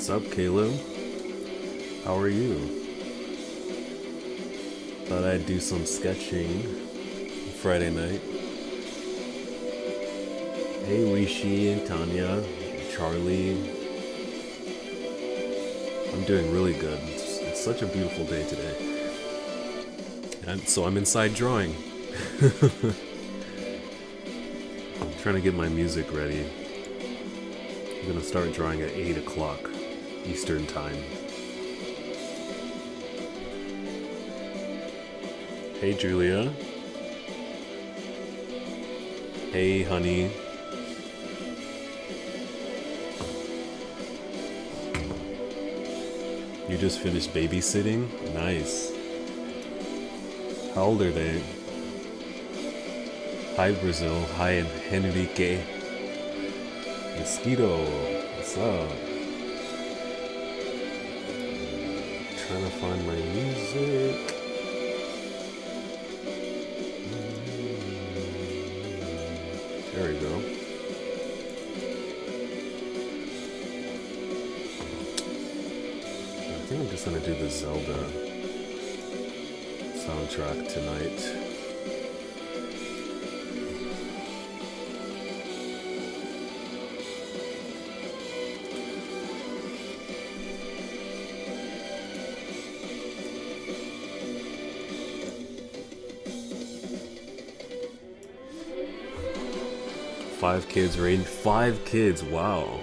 What's up, Caleb? How are you? Thought I'd do some sketching Friday night. Hey, Rishi and Tanya, Charlie. I'm doing really good. It's such a beautiful day today. And so I'm inside drawing. I'm trying to get my music ready. I'm gonna start drawing at 8 o'clock Eastern time. Hey, Julia. Hey, honey. You just finished babysitting? Nice. How old are they? Hi, Brazil. Hi, Henrique. Mosquito. What's up? Trying to find my music. There we go. I think I'm just gonna do the Zelda soundtrack tonight. Five kids, Rain. 5 kids, wow.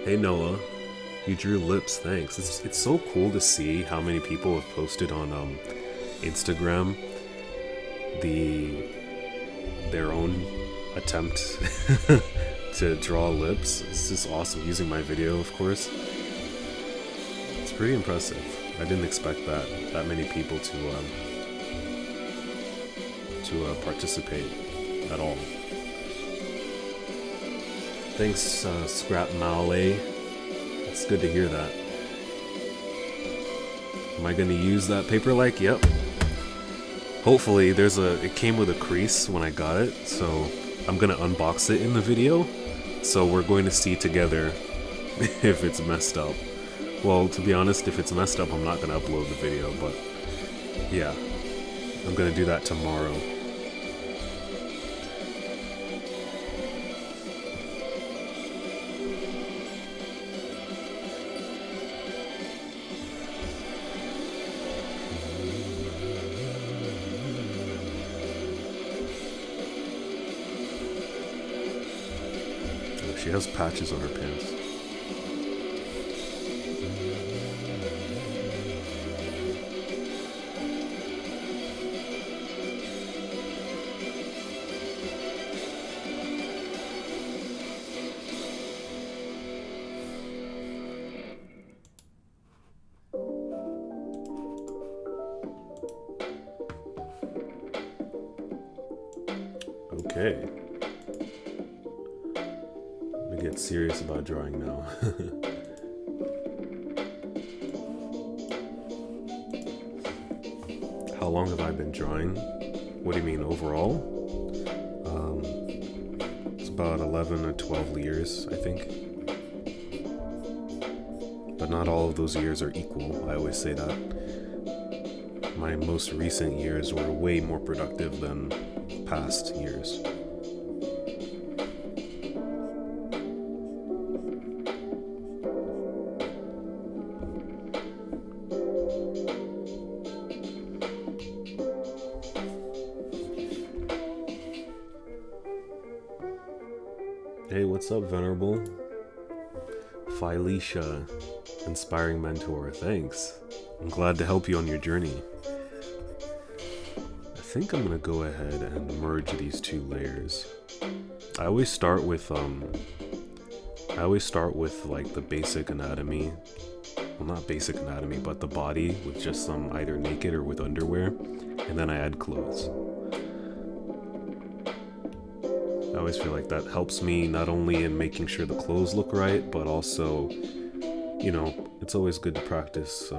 Hey, Noah. You drew lips, thanks. It's so cool to see how many people have posted on Instagram their own attempt to draw lips. It's just awesome, using my video, of course. It's pretty impressive. I didn't expect that many people to participate at all. Thanks, Scrap Malay. It's good to hear that. Am I gonna use that paper like? Yep. Hopefully it came with a crease when I got it, so I'm gonna unbox it in the video. So we're going to see together if it's messed up. Well, to be honest, if it's messed up, I'm not gonna upload the video, but yeah. I'm gonna do that tomorrow. She has patches on her pants. Okay. Get serious about drawing now. How long have I been drawing? What do you mean overall? It's about 11 or 12 years, I think. But not all of those years are equal. I always say that. My most recent years were way more productive than past years. Hey, what's up, Venerable? Phylicia, inspiring mentor, thanks. I'm glad to help you on your journey. I think I'm gonna go ahead and merge these two layers. I always start with like the basic anatomy. Well, not basic anatomy, but the body with just some either naked or with underwear, and then I add clothes. I always feel like that helps me not only in making sure the clothes look right, but also, you know, it's always good to practice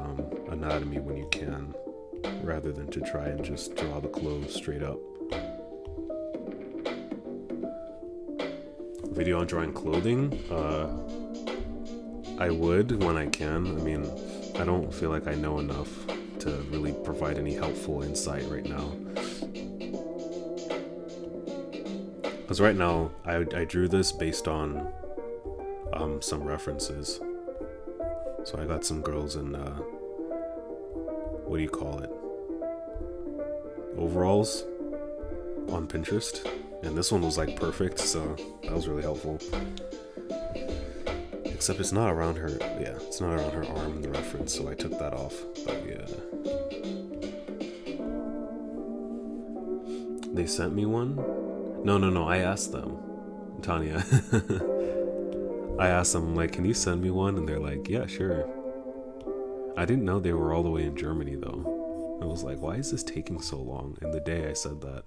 anatomy when you can, rather than to try and just draw the clothes straight up. Video on drawing clothing? I would when I can. I mean, I don't feel like I know enough to really provide any helpful insight right now. Because right now, I drew this based on some references. So I got some girls in, what do you call it? Overalls on Pinterest. And this one was like perfect, so that was really helpful. Except it's not around her, yeah, it's not around her arm in the reference, so I took that off, but yeah. They sent me one? No, I asked them. Tanya. I asked them, like, can you send me one? And they're like, yeah, sure. I didn't know they were all the way in Germany, though. I was like, why is this taking so long? And the day I said that,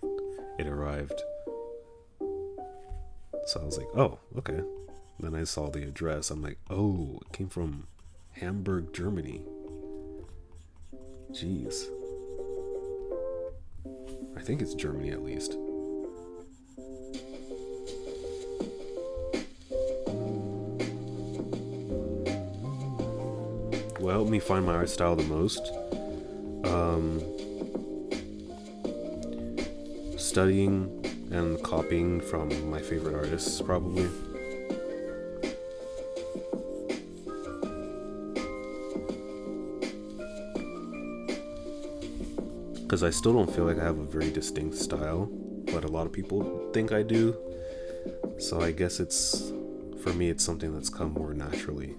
it arrived. So I was like, oh, okay. Then I saw the address. I'm like, oh, it came from Hamburg, Germany. Jeez. I think it's Germany at least. What helped me find my art style the most? Studying and copying from my favorite artists, probably. Because I still don't feel like I have a very distinct style, but a lot of people think I do. So I guess it's, for me, it's something that's come more naturally.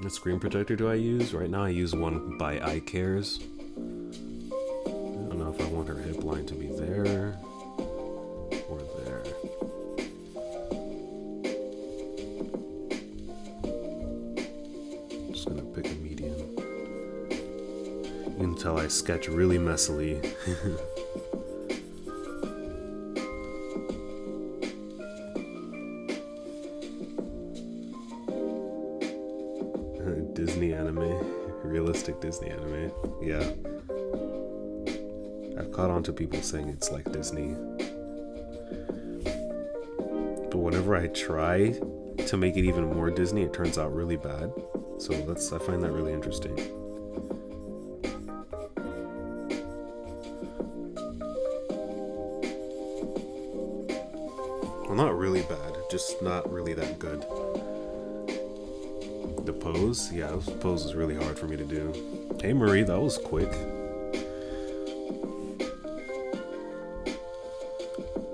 What screen protector do I use? Right now I use one by iCares. I don't know if I want her hip line to be there or there. Just gonna pick a medium. You can tell I sketch really messily. Disney anime, realistic Disney anime. Yeah, I've caught on to people saying it's like Disney, but whenever I try to make it even more Disney, it turns out really bad. So I find that really interesting. Well, not really bad, just not really that good. The pose? Yeah, this pose is really hard for me to do. Hey Marie, that was quick.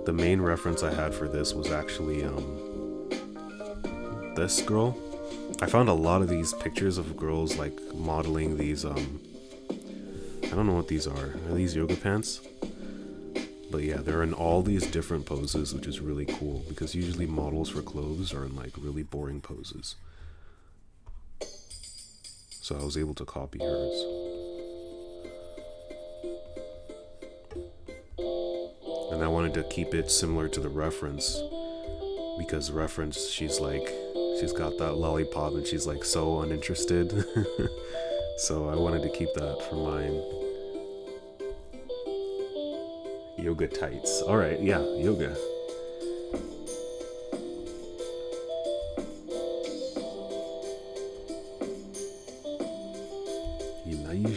The main reference I had for this was actually this girl. I found a lot of these pictures of girls like modeling these I don't know what these are. Are these yoga pants? But yeah, they're in all these different poses, which is really cool because usually models for clothes are in like really boring poses. So I was able to copy hers. And I wanted to keep it similar to the reference because the reference, she's got that lollipop and she's like so uninterested. So I wanted to keep that for mine. Yoga tights. Alright, yeah, yoga.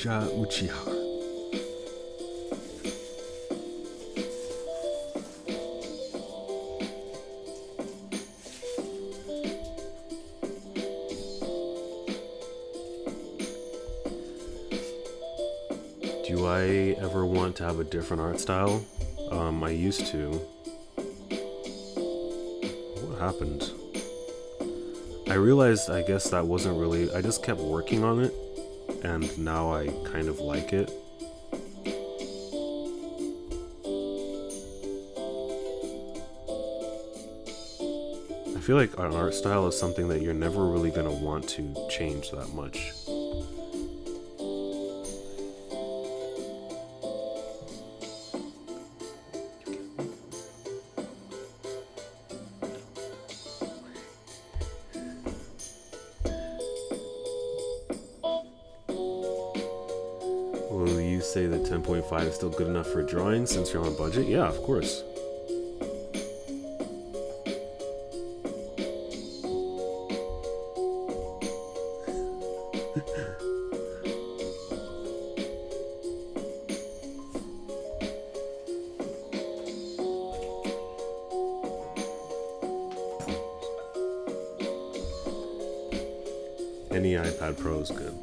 Uchiha. Do I ever want to have a different art style? I used to. What happened? I realized, I guess that wasn't really, I just kept working on it. And now I kind of like it. I feel like an art style is something that you're never really going to want to change that much. Will you say that 10.5 is still good enough for drawing since you're on a budget? Yeah, of course. Any iPad Pro is good.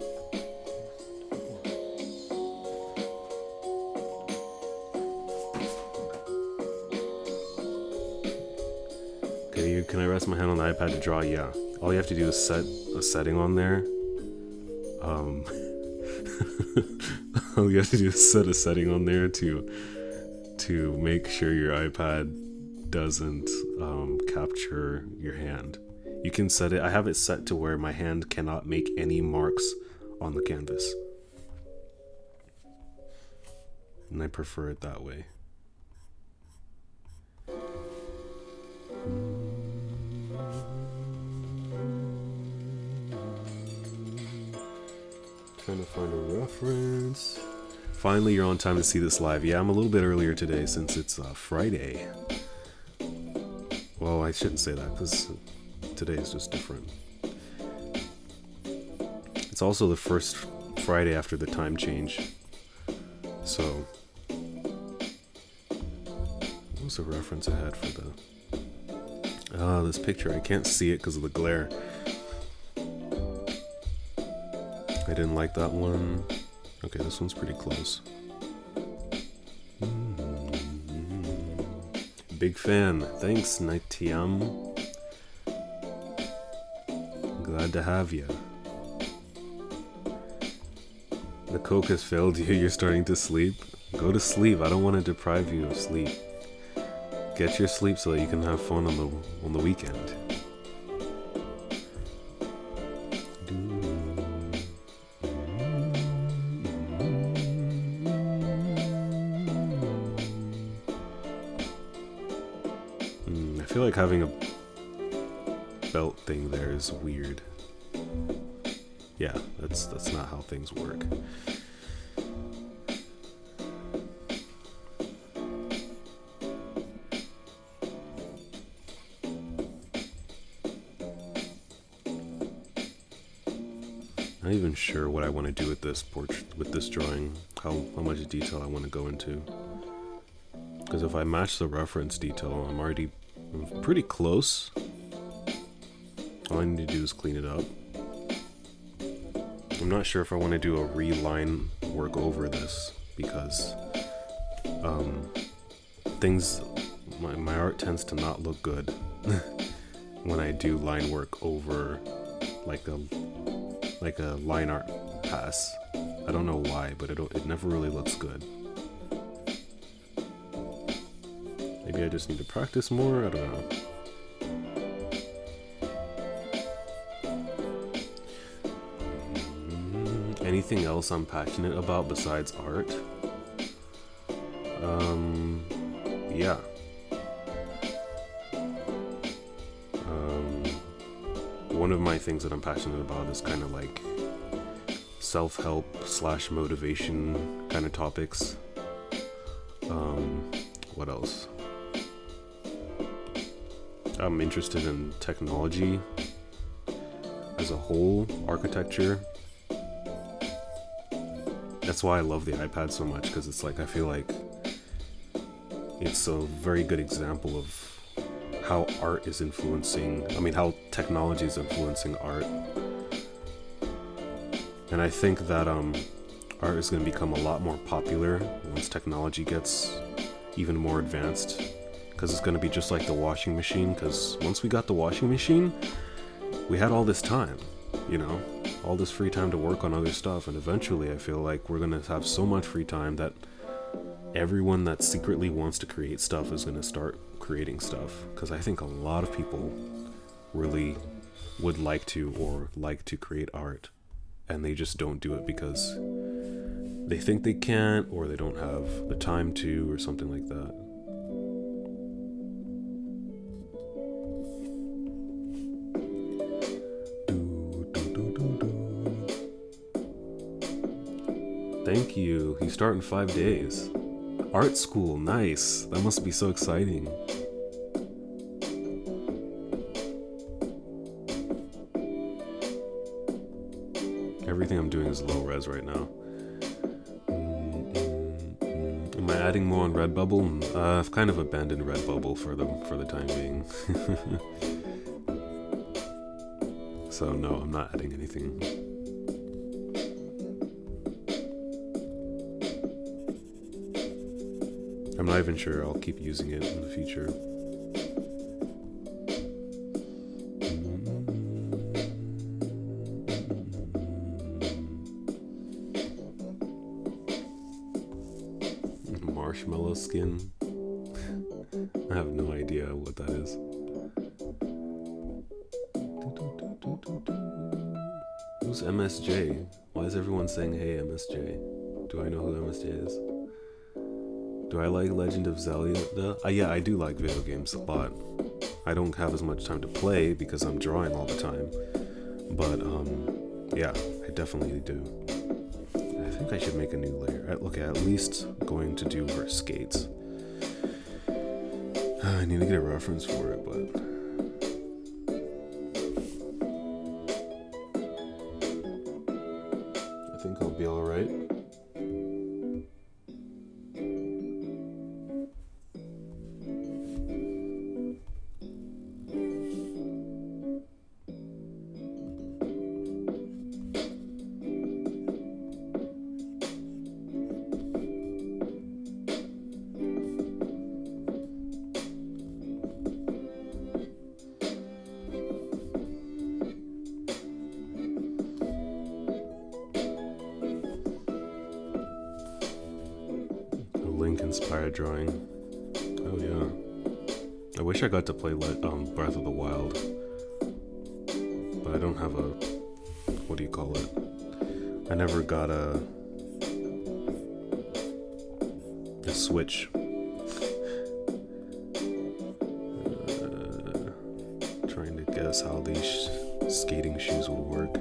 Okay, can I rest my hand on the iPad to draw? Yeah. All you have to do is set a setting on there. All you have to do is set a setting on there to make sure your iPad doesn't capture your hand. You can set it, I have it set to where my hand cannot make any marks on the canvas. And I prefer it that way. Trying to find a reference. Finally, you're on time to see this live. Yeah, I'm a little bit earlier today since it's Friday. Well, I shouldn't say that because today is just different. It's also the first Friday after the time change. So, what was the reference I had for the... this picture. I can't see it because of the glare. I didn't like that one. Okay, this one's pretty close. Big fan. Thanks, Nitiam. Glad to have you. The Coke has failed you. You're starting to sleep. Go to sleep. I don't want to deprive you of sleep. Get your sleep so that you can have fun on the weekend. I feel like having a belt thing there is weird. Yeah, that's not how things work. Not even sure what I want to do with this portrait, with this drawing, how much detail I want to go into. Because if I match the reference detail, I'm pretty close. All I need to do is clean it up. I'm not sure if I want to do a reline work over this because my art tends to not look good when I do line work over like a line art pass. I don't know why, but it never really looks good. Maybe I just need to practice more, I don't know. Anything else I'm passionate about besides art? Yeah. One of my things that I'm passionate about is kind of like self-help / motivation kind of topics. What else? I'm interested in technology as a whole, architecture. That's why I love the iPad so much, because it's like, I feel like it's a very good example of how art is influencing, how technology is influencing art. And I think that art is going to become a lot more popular once technology gets even more advanced, because it's going to be just like the washing machine, because once we got the washing machine, we had all this time, you know? All this free time to work on other stuff, and eventually I feel like we're gonna have so much free time that everyone that secretly wants to create stuff is gonna start creating stuff, because I think a lot of people really would like to or like to create art, and they just don't do it because they think they can't, or they don't have the time to, or something like that. Thank you. You start in 5 days. Art school, nice. That must be so exciting. Everything I'm doing is low res right now. Am I adding more on Redbubble? I've kind of abandoned Redbubble for the time being. So no, I'm not adding anything. I'm not even sure I'll keep using it in the future. Marshmallow skin? I have no idea what that is. Who's MSJ? Why is everyone saying hey MSJ? Do I know who MSJ is? Do I like Legend of Zelda? Yeah, I do like video games a lot. I don't have as much time to play because I'm drawing all the time. But, yeah, I definitely do. I think I should make a new layer. Okay, at least going to do her skates. I need to get a reference for it, but... I think I'll be alright. Inspired drawing. Oh yeah. I wish I got to play Breath of the Wild, but I don't have a, what do you call it? I never got a Switch. Trying to guess how these skating shoes will work.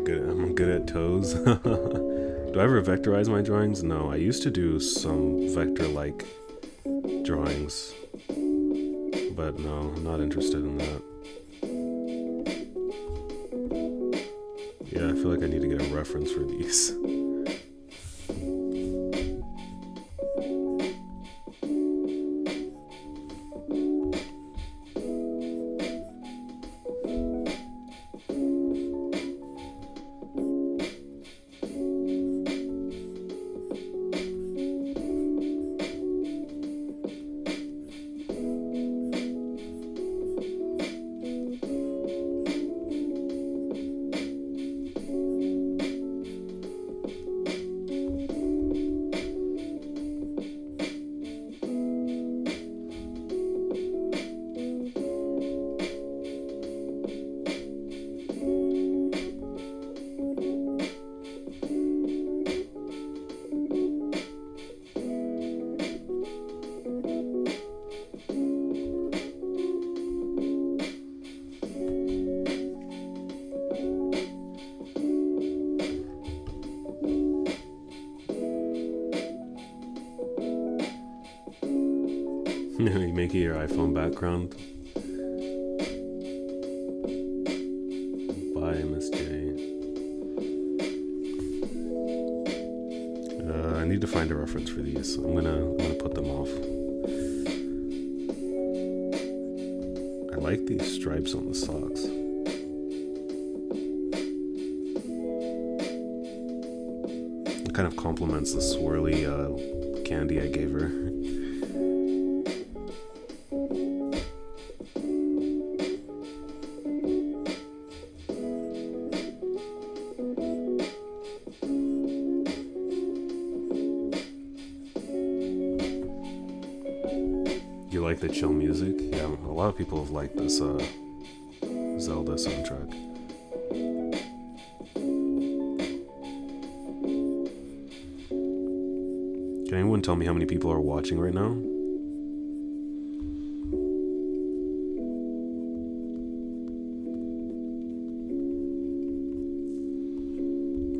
I'm good at toes. Do I ever vectorize my drawings? No, I used to do some vector-like drawings, but no, I'm not interested in that. Yeah, I feel like I need to get a reference for these. You make it your iPhone background. Bye, MSJ. I need to find a reference for these. I'm gonna put them off. like these stripes on the socks. It kind of complements the swirly candy I gave her. You like the chill music? Yeah, a lot of people have liked this Zelda soundtrack. Can anyone tell me how many people are watching right now?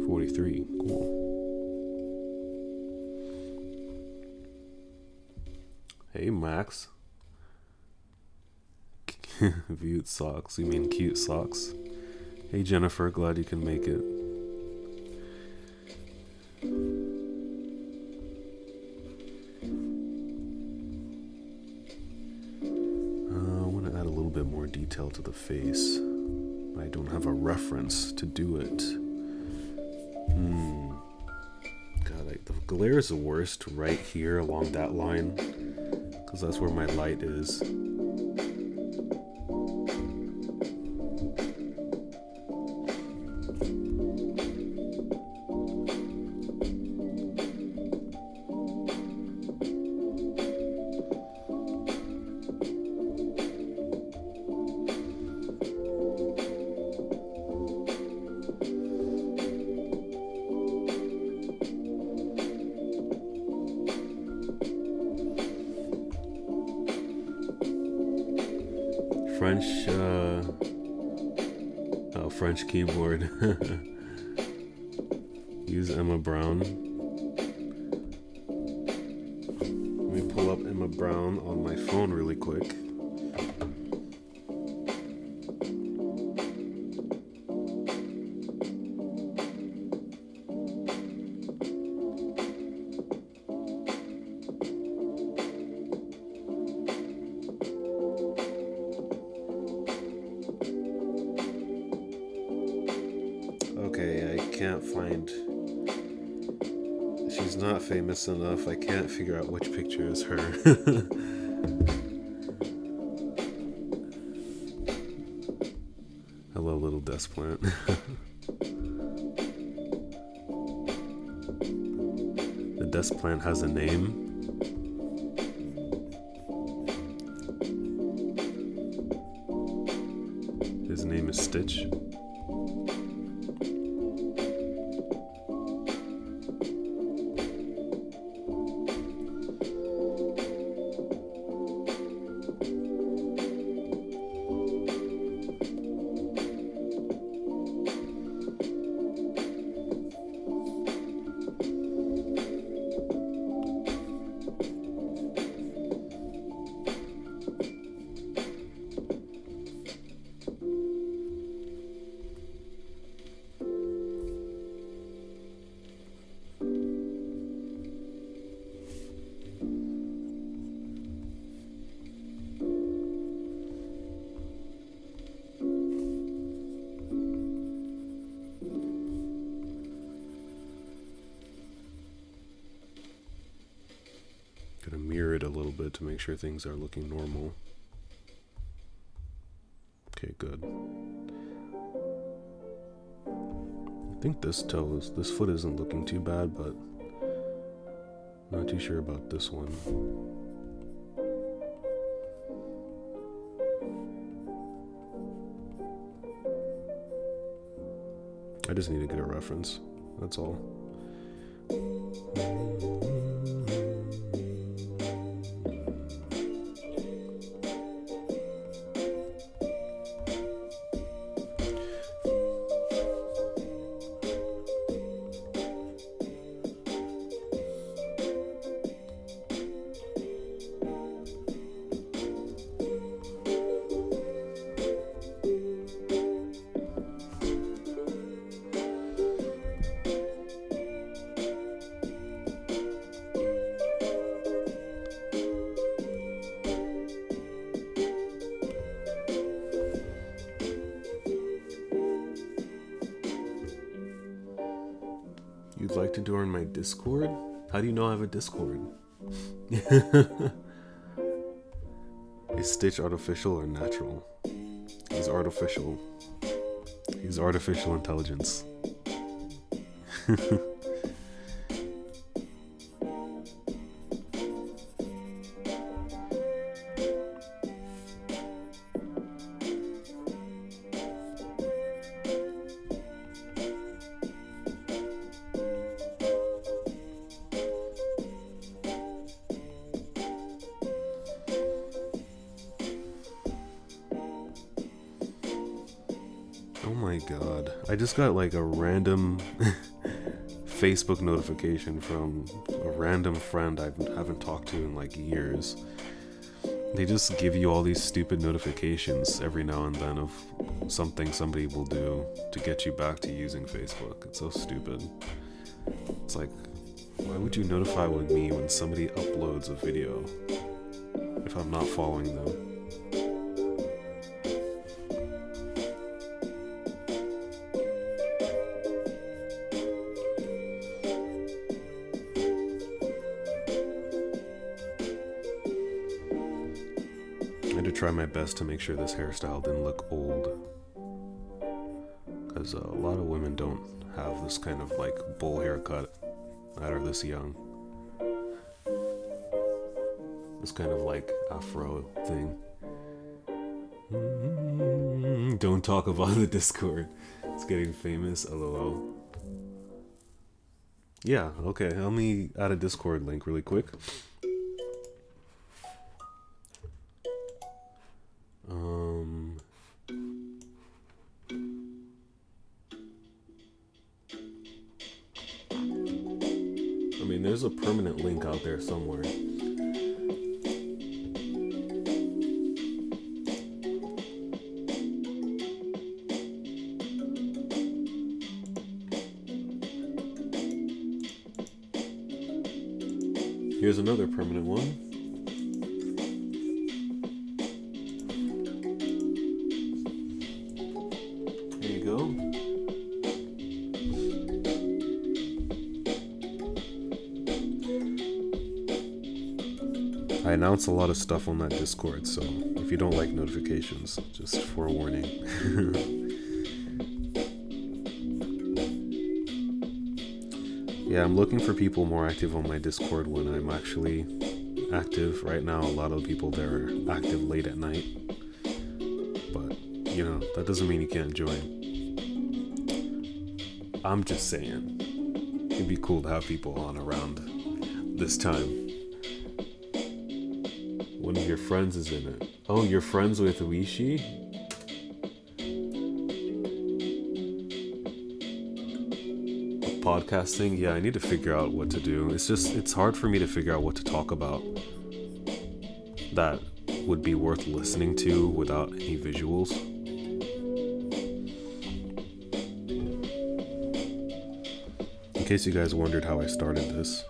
43. Cool. Hey, Max. Viewed socks. You mean cute socks? Hey, Jennifer. Glad you can make it. I want to add a little bit more detail to the face. I don't have a reference to do it. God, the glare is the worst right here along that line, because that's where my light is. French keyboard. Use Emma Brown. Let me pull up Emma Brown on my phone really quick. She's not famous enough. I can't figure out which picture is her. Hello, little desk plant. The desk plant has a name. His name is Stitch. Mirror it a little bit to make sure things are looking normal. Okay, good. I think this foot isn't looking too bad, but not too sure about this one. I just need to get a reference, that's all. You'd like to join my Discord? How do you know I have a Discord? Is Stitch artificial or natural? He's artificial. He's artificial intelligence. Oh my god. I just got like a random Facebook notification from a random friend I haven't talked to in like years. They just give you all these stupid notifications every now and then of something somebody will do to get you back to using Facebook. It's so stupid. It's like, why would you notify with me when somebody uploads a video if I'm not following them? I had to try my best to make sure this hairstyle didn't look old, because a lot of women don't have this kind of like bowl haircut that are this young. This kind of like afro thing. Don't talk about the Discord. It's getting famous, lol. Yeah, okay, let me add a Discord link really quick. I mean, there's a permanent link out there somewhere. Here's another permanent one. There you go. I announce a lot of stuff on that Discord, so if you don't like notifications, just forewarning. Yeah, I'm looking for people more active on my Discord when I'm actually active. Right now, a lot of people there are active late at night. But, you know, that doesn't mean you can't join. I'm just saying, it'd be cool to have people on around this time. One of your friends is in it. Oh, you're friends with Uishi? Podcasting? Yeah, I need to figure out what to do. It's hard for me to figure out what to talk about that would be worth listening to without any visuals. In case you guys wondered how I started this.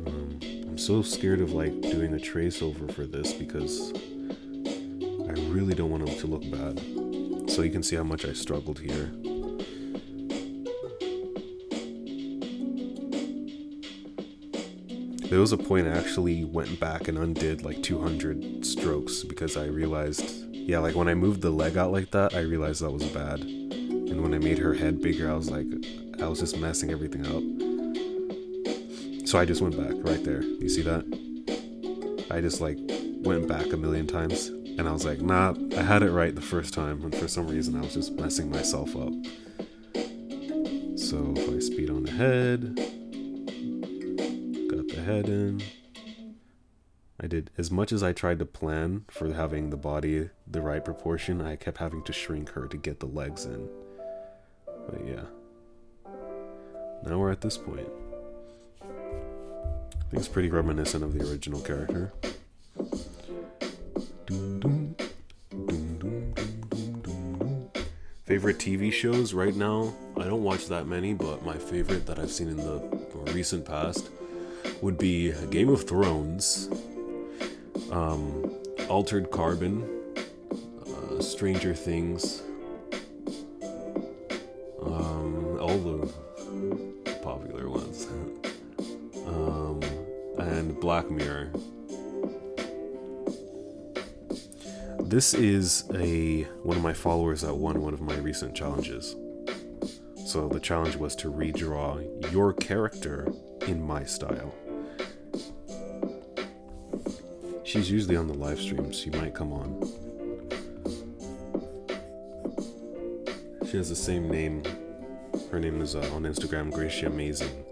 I'm so scared of like doing a trace over for this because I really don't want it to look bad. So you can see how much I struggled here. There was a point I actually went back and undid like 200 strokes because I realized, yeah, like when I moved the leg out like that, I realized that was bad. And when I made her head bigger, I was just messing everything up. So I just went back right there. You see that? I just like went back a million times and I was like, nah, I had it right the first time. And for some reason, I was just messing myself up. So if I speed on ahead, got the head in. I did as much as I tried to plan for having the body the right proportion. I kept having to shrink her to get the legs in. But yeah. Now we're at this point. I think it's pretty reminiscent of the original character. Favorite TV shows right now? I don't watch that many, but my favorite that I've seen in the more recent past would be Game of Thrones, Altered Carbon, Stranger Things, the popular ones. And Black Mirror. This is one of my followers that won one of my recent challenges. So the challenge was to redraw your character in my style. She's usually on the live streams. She might come on. She has the same name. Her name is on Instagram, Gracia Amazing.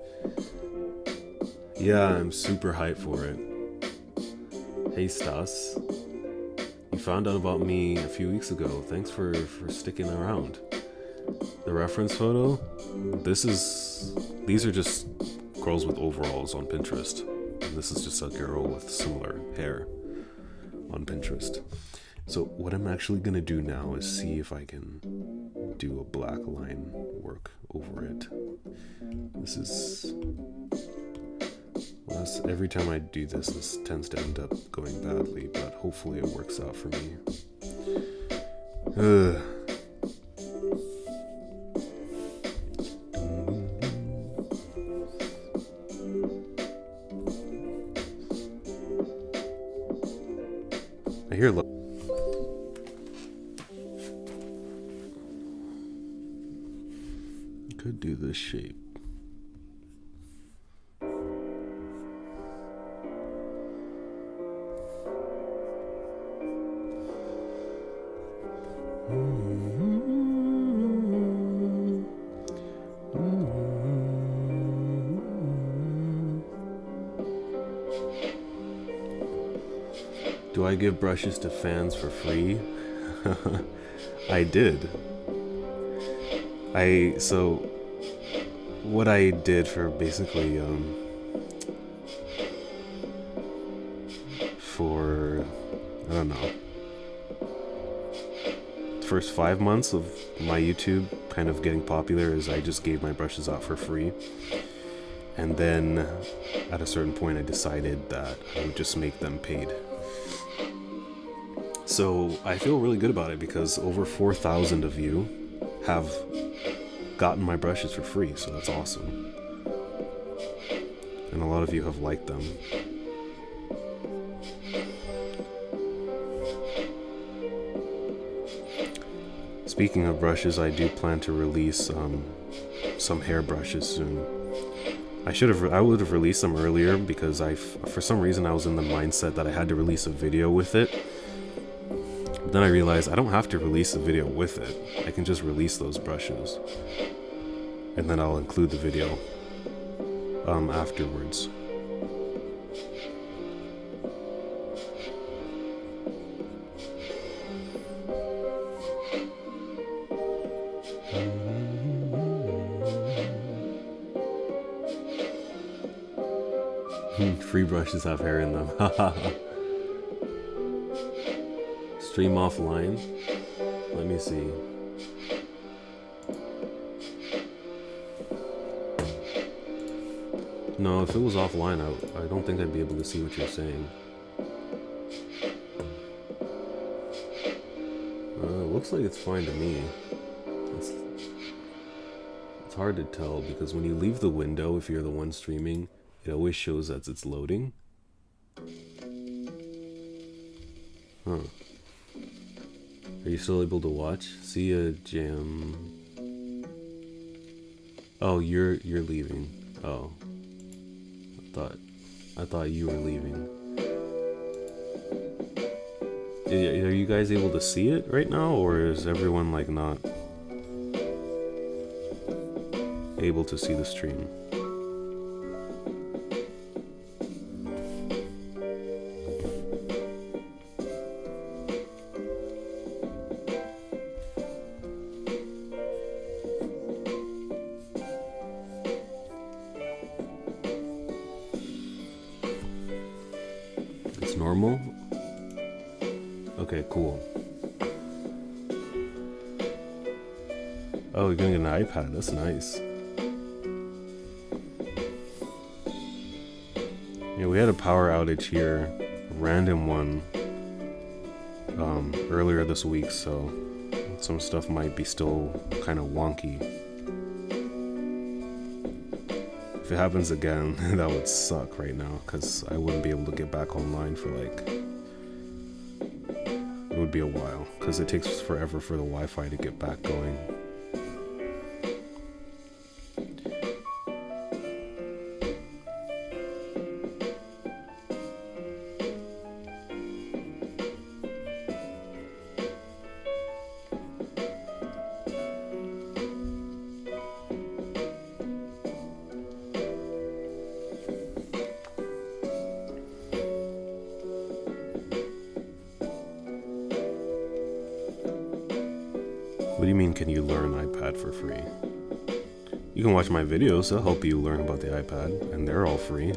Yeah, I'm super hyped for it. Hey Stas. You found out about me a few weeks ago. Thanks for sticking around. The reference photo? These are just girls with overalls on Pinterest. And this is just a girl with similar hair on Pinterest. So what I'm actually gonna do now is see if I can do a black line work over it. Every time I do this, this tends to end up going badly, but hopefully it works out for me. I hear could do this shape. Do I give brushes to fans for free? I did. So what I did for basically for I don't know, the first 5 months of my YouTube kind of getting popular is I just gave my brushes out for free, and then at a certain point I decided that I would just make them paid. So I feel really good about it because over 4,000 of you have gotten my brushes for free, so that's awesome. And a lot of you have liked them. Speaking of brushes, I do plan to release some hair brushes soon. I would have released them earlier because for some reason I was in the mindset that I had to release a video with it. Then I realized I don't have to release a video with it. I can just release those brushes. And then I'll include the video afterwards. Free brushes have hair in them. Stream offline. Let me see. No, if it was offline, I don't think I'd be able to see what you're saying. Looks like it's fine to me. It's hard to tell because when you leave the window, if you're the one streaming, it always shows as it's loading. Huh. Are you still able to watch? See ya, Jam. Oh, you're leaving. Oh. I thought you were leaving. Are you guys able to see it right now, or is everyone like not able to see the stream? Normal? Okay, cool. Oh, you're gonna get an iPad, that's nice. Yeah, we had a power outage here, a random one, earlier this week, so some stuff might be still kind of wonky. it happens again, that would suck right now, because I wouldn't be able to get back online for like, it would be a while, because it takes forever for the Wi-Fi to get back going. What do you mean, can you learn iPad for free? You can watch my videos, they'll help you learn about the iPad, and they're all free.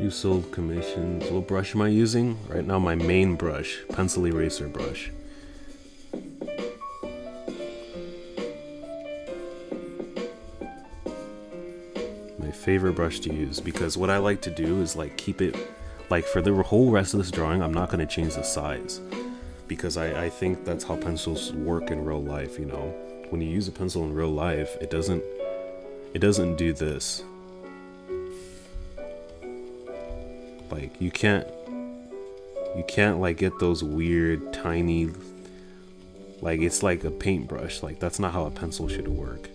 You sold commissions. What brush am I using? Right now my main brush, pencil eraser brush. My favorite brush to use, because what I like to do is like keep it, like for the whole rest of this drawing, I'm not going to change the size. Because I think that's how pencils work in real life, you know. When you use a pencil in real life, it doesn't do this. Like you can't like get those weird tiny, like it's like a paintbrush. Like that's not how a pencil should work.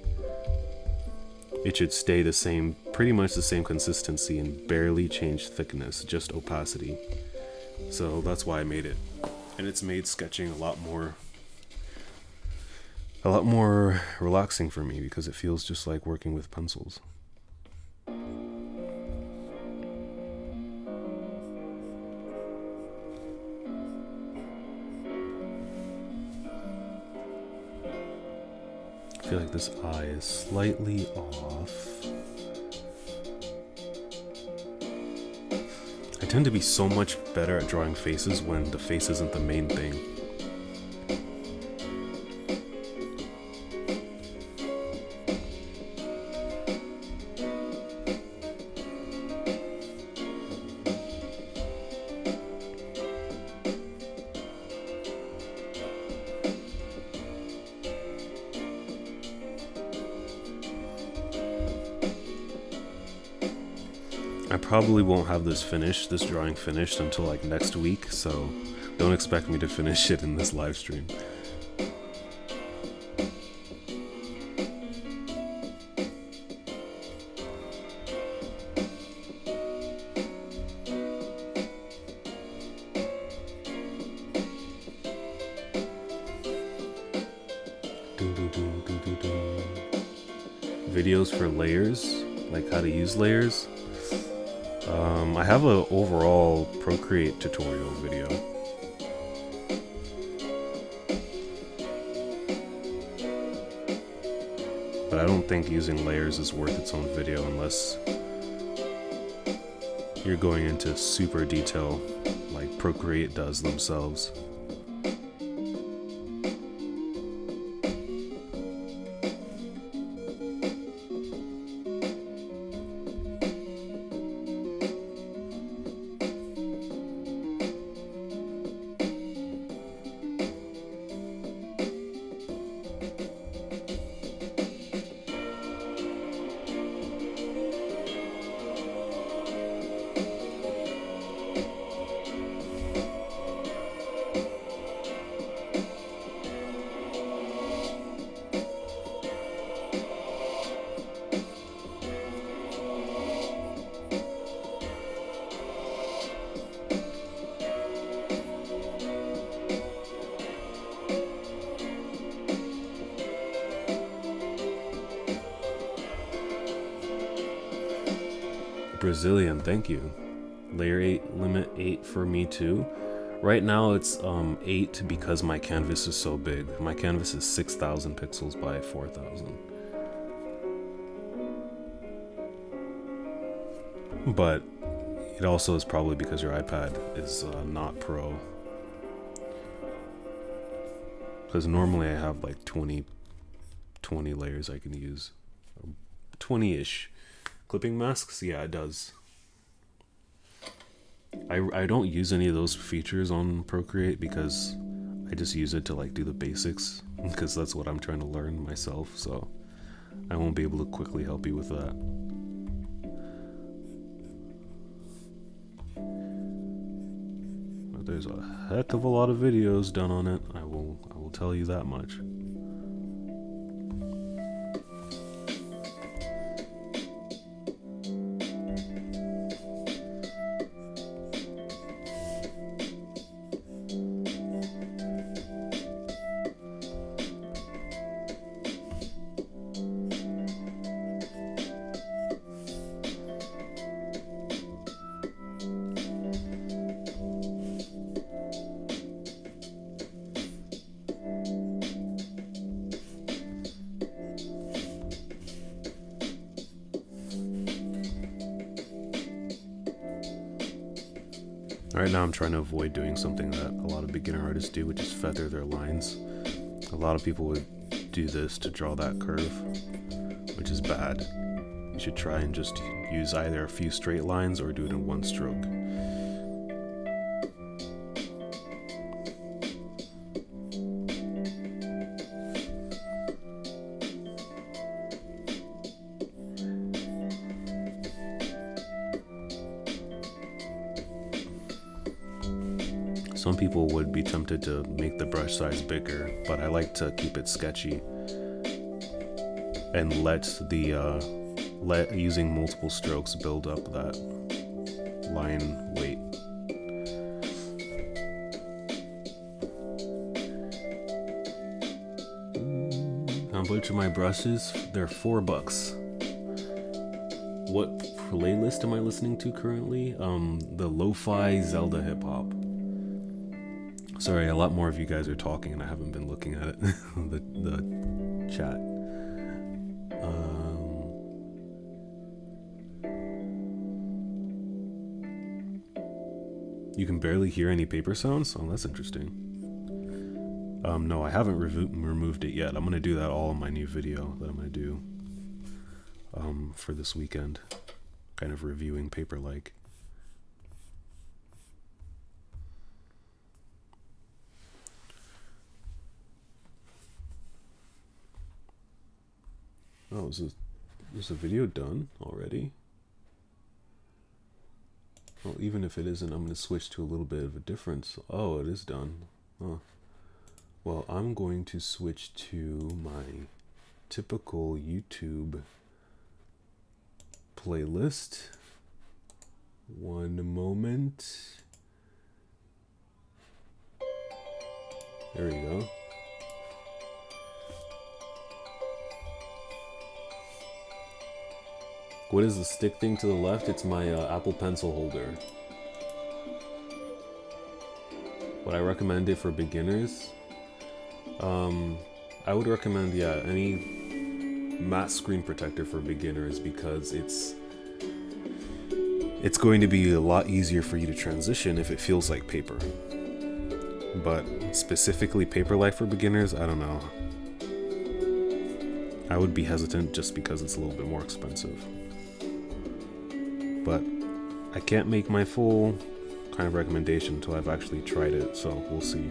It should stay the same, pretty much the same consistency and barely change thickness, just opacity. So that's why I made it. And it's made sketching a lot more relaxing for me, because it feels just like working with pencils. I feel like this eye is slightly off. I tend to be so much better at drawing faces when the face isn't the main thing. I probably won't have this drawing finished until like next week, so don't expect me to finish it in this live stream. Videos for layers, like how to use layers. I have an overall Procreate tutorial video. But I don't think using layers is worth its own video unless you're going into super detail like Procreate does themselves. Brazilian, thank you. Layer 8, limit 8 for me too. Right now it's 8 because my canvas is so big. My canvas is 6,000 pixels by 4,000. But it also is probably because your iPad is not Pro. Because normally I have like 20 layers I can use. 20-ish. Clipping masks? Yeah, it does. I don't use any of those features on Procreate because I just use it to like do the basics, because that's what I'm trying to learn myself, so I won't be able to quickly help you with that. But there's a heck of a lot of videos done on it, I will tell you that much. Right now I'm trying to avoid doing something that a lot of beginner artists do, which is feather their lines. A lot of people would do this to draw that curve, which is bad. You should try and just use either a few straight lines or do it in one stroke. Some people would be tempted to make the brush size bigger, but I like to keep it sketchy and let using multiple strokes build up that line weight. How much are my brushes? They're $4. What playlist am I listening to currently? The Lo-Fi Zelda Hip Hop. Sorry, a lot more of you guys are talking and I haven't been looking at it, the chat. You can barely hear any paper sounds? Oh, that's interesting. No, I haven't removed it yet. I'm going to do that all in my new video that I'm going to do for this weekend. Kind of reviewing Paper-like. Oh, is the video done already? Well, even if it isn't, I'm going to switch to a little bit of a difference. Oh, it is done. Oh. Well, I'm going to switch to my typical YouTube playlist. One moment. There we go. What is the stick thing to the left? It's my Apple Pencil holder. Would I recommend it for beginners? I would recommend, yeah, any matte screen protector for beginners, because it's going to be a lot easier for you to transition if it feels like paper. But specifically Paper-like for beginners, I don't know. I would be hesitant just because it's a little bit more expensive. But I can't make my full kind of recommendation until I've actually tried it, so we'll see.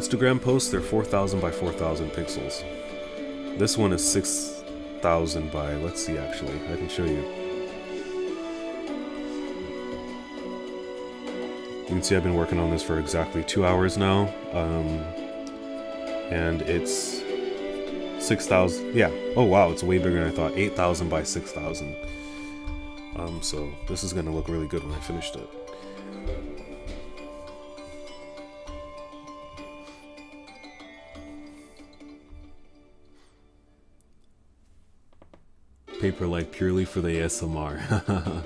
Instagram posts, they're 4,000 by 4,000 pixels. This one is 6,000 by, let's see actually, I can show you. You can see I've been working on this for exactly 2 hours now. And it's 6,000, yeah, oh wow, it's way bigger than I thought, 8,000 by 6,000. So this is gonna look really good when I finished it. Paper like purely for the ASMR.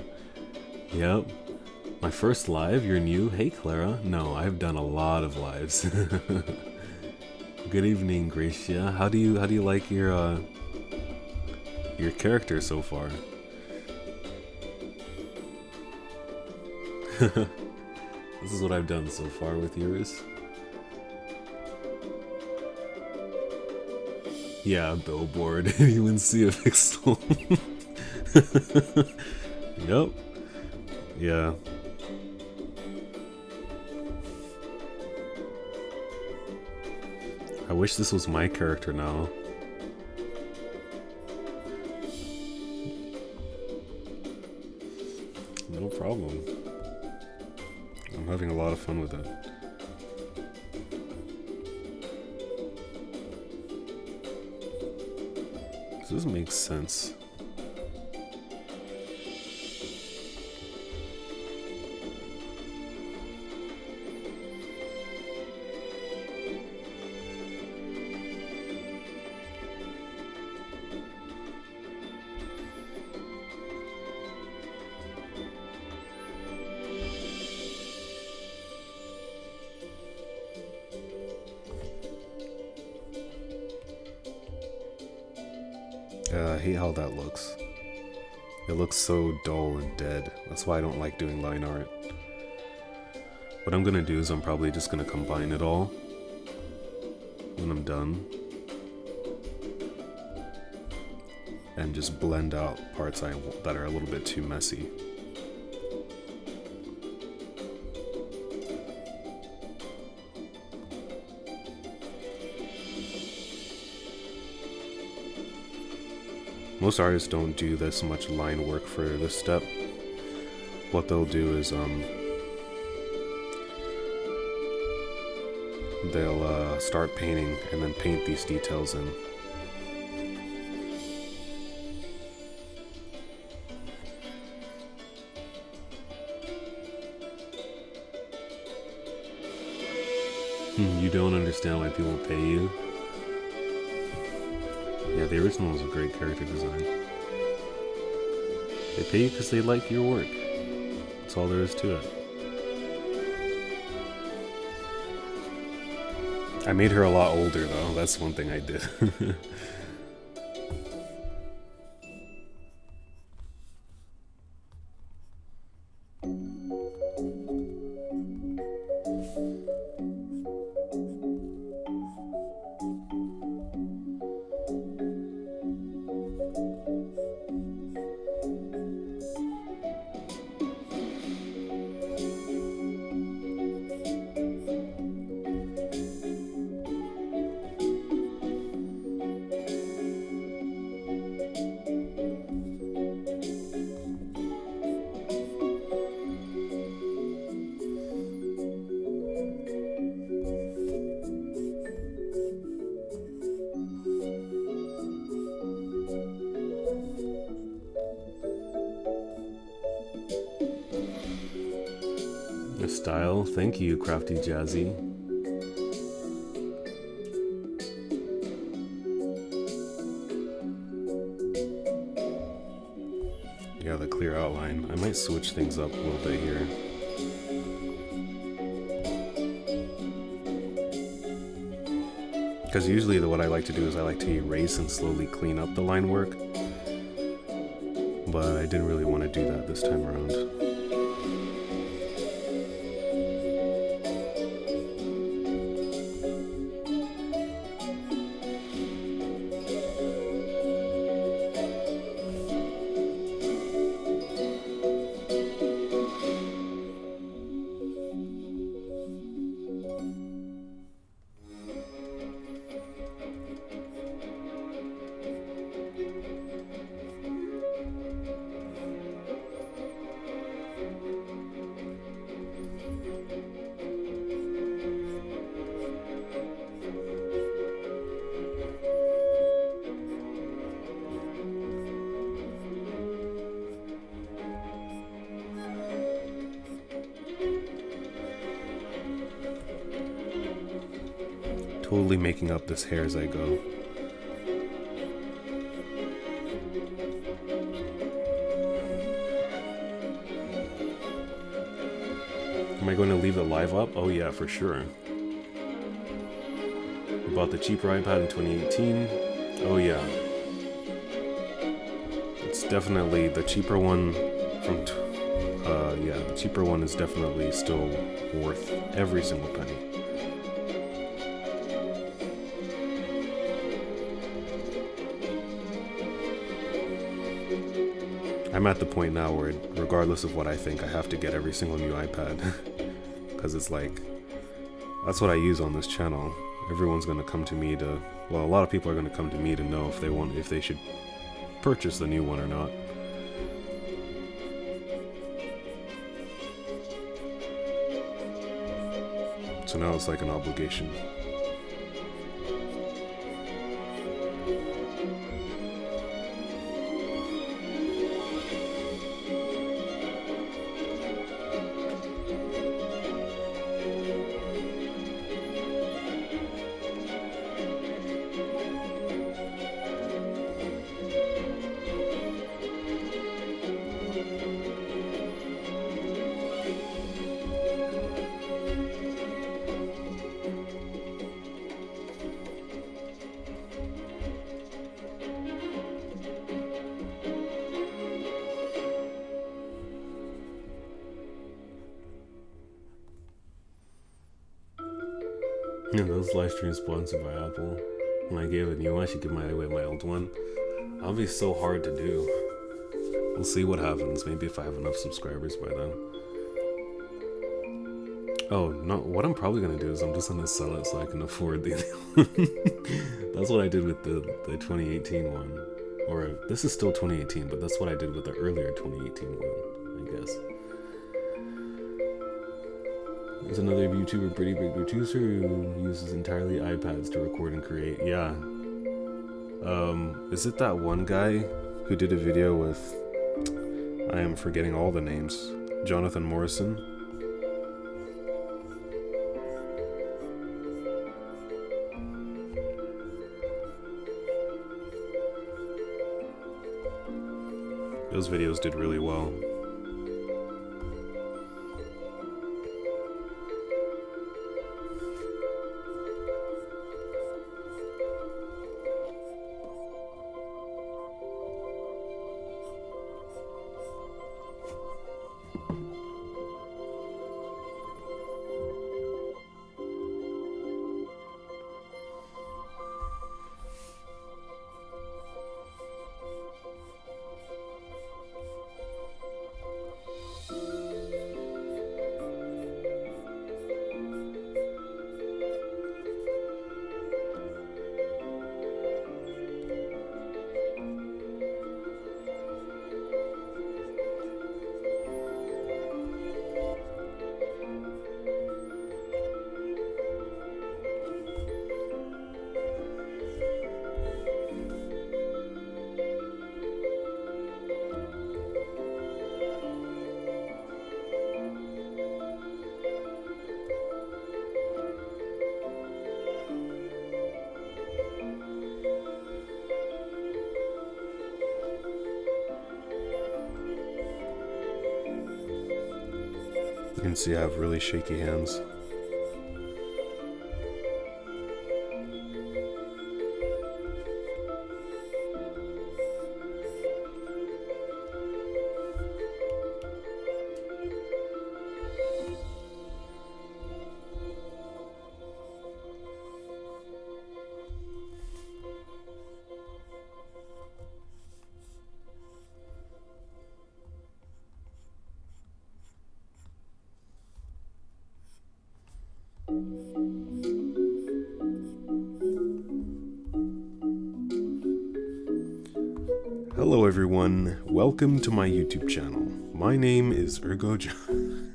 Yep. My first live, you're new? Hey Clara. No, I've done a lot of lives. Good evening, Gracia. How do you like your character so far? This is what I've done so far with yours. Yeah, billboard. You wouldn't see a pixel. Yep. Yeah. I wish this was my character now. No problem. I'm having a lot of fun with it. Does this make sense? I hate how that looks. It looks so dull and dead. That's why I don't like doing line art. What I'm gonna do is I'm probably just gonna combine it all when I'm done. And just blend out parts that are a little bit too messy. Most artists don't do this much line work for this step. What they'll do is they'll start painting and then paint these details in. You don't understand why people pay you? Yeah, the original is a great character design. They pay you because they like your work. That's all there is to it. I made her a lot older though, that's one thing I did. Style, thank you, Crafty Jazzy. Yeah, the clear outline. I might switch things up a little bit here. Because usually what I like to do is I like to erase and slowly clean up the line work. But I didn't really want to do that this time around. Totally making up this hair as I go. Am I going to leave the live up? Oh yeah, for sure. I bought the cheaper iPad in 2018. Oh yeah. It's definitely the cheaper one from... yeah, the cheaper one is definitely still worth every single penny. I'm at the point now where, regardless of what I think, I have to get every single new iPad. Because it's like, that's what I use on this channel. Everyone's going to come to me to, well, a lot of people are going to come to me to know if they should purchase the new one or not. So now it's like an obligation. Yeah, those live streams sponsored by Apple. When I gave a new one, I should give away my old one. That'll be so hard to do. We'll see what happens. Maybe if I have enough subscribers by then. Oh, no, what I'm probably gonna do is I'm just gonna sell it so I can afford the That's what I did with the 2018 one. Or, this is still 2018, but that's what I did with the earlier 2018 one, I guess. There's another YouTuber, Pretty Big Producer, who uses entirely iPads to record and create. Yeah. Is it that one guy who did a video with... I am forgetting all the names. Jonathan Morrison? Those videos did really well. You can see I have really shaky hands. Hello everyone, welcome to my YouTube channel. My name is Ergo John.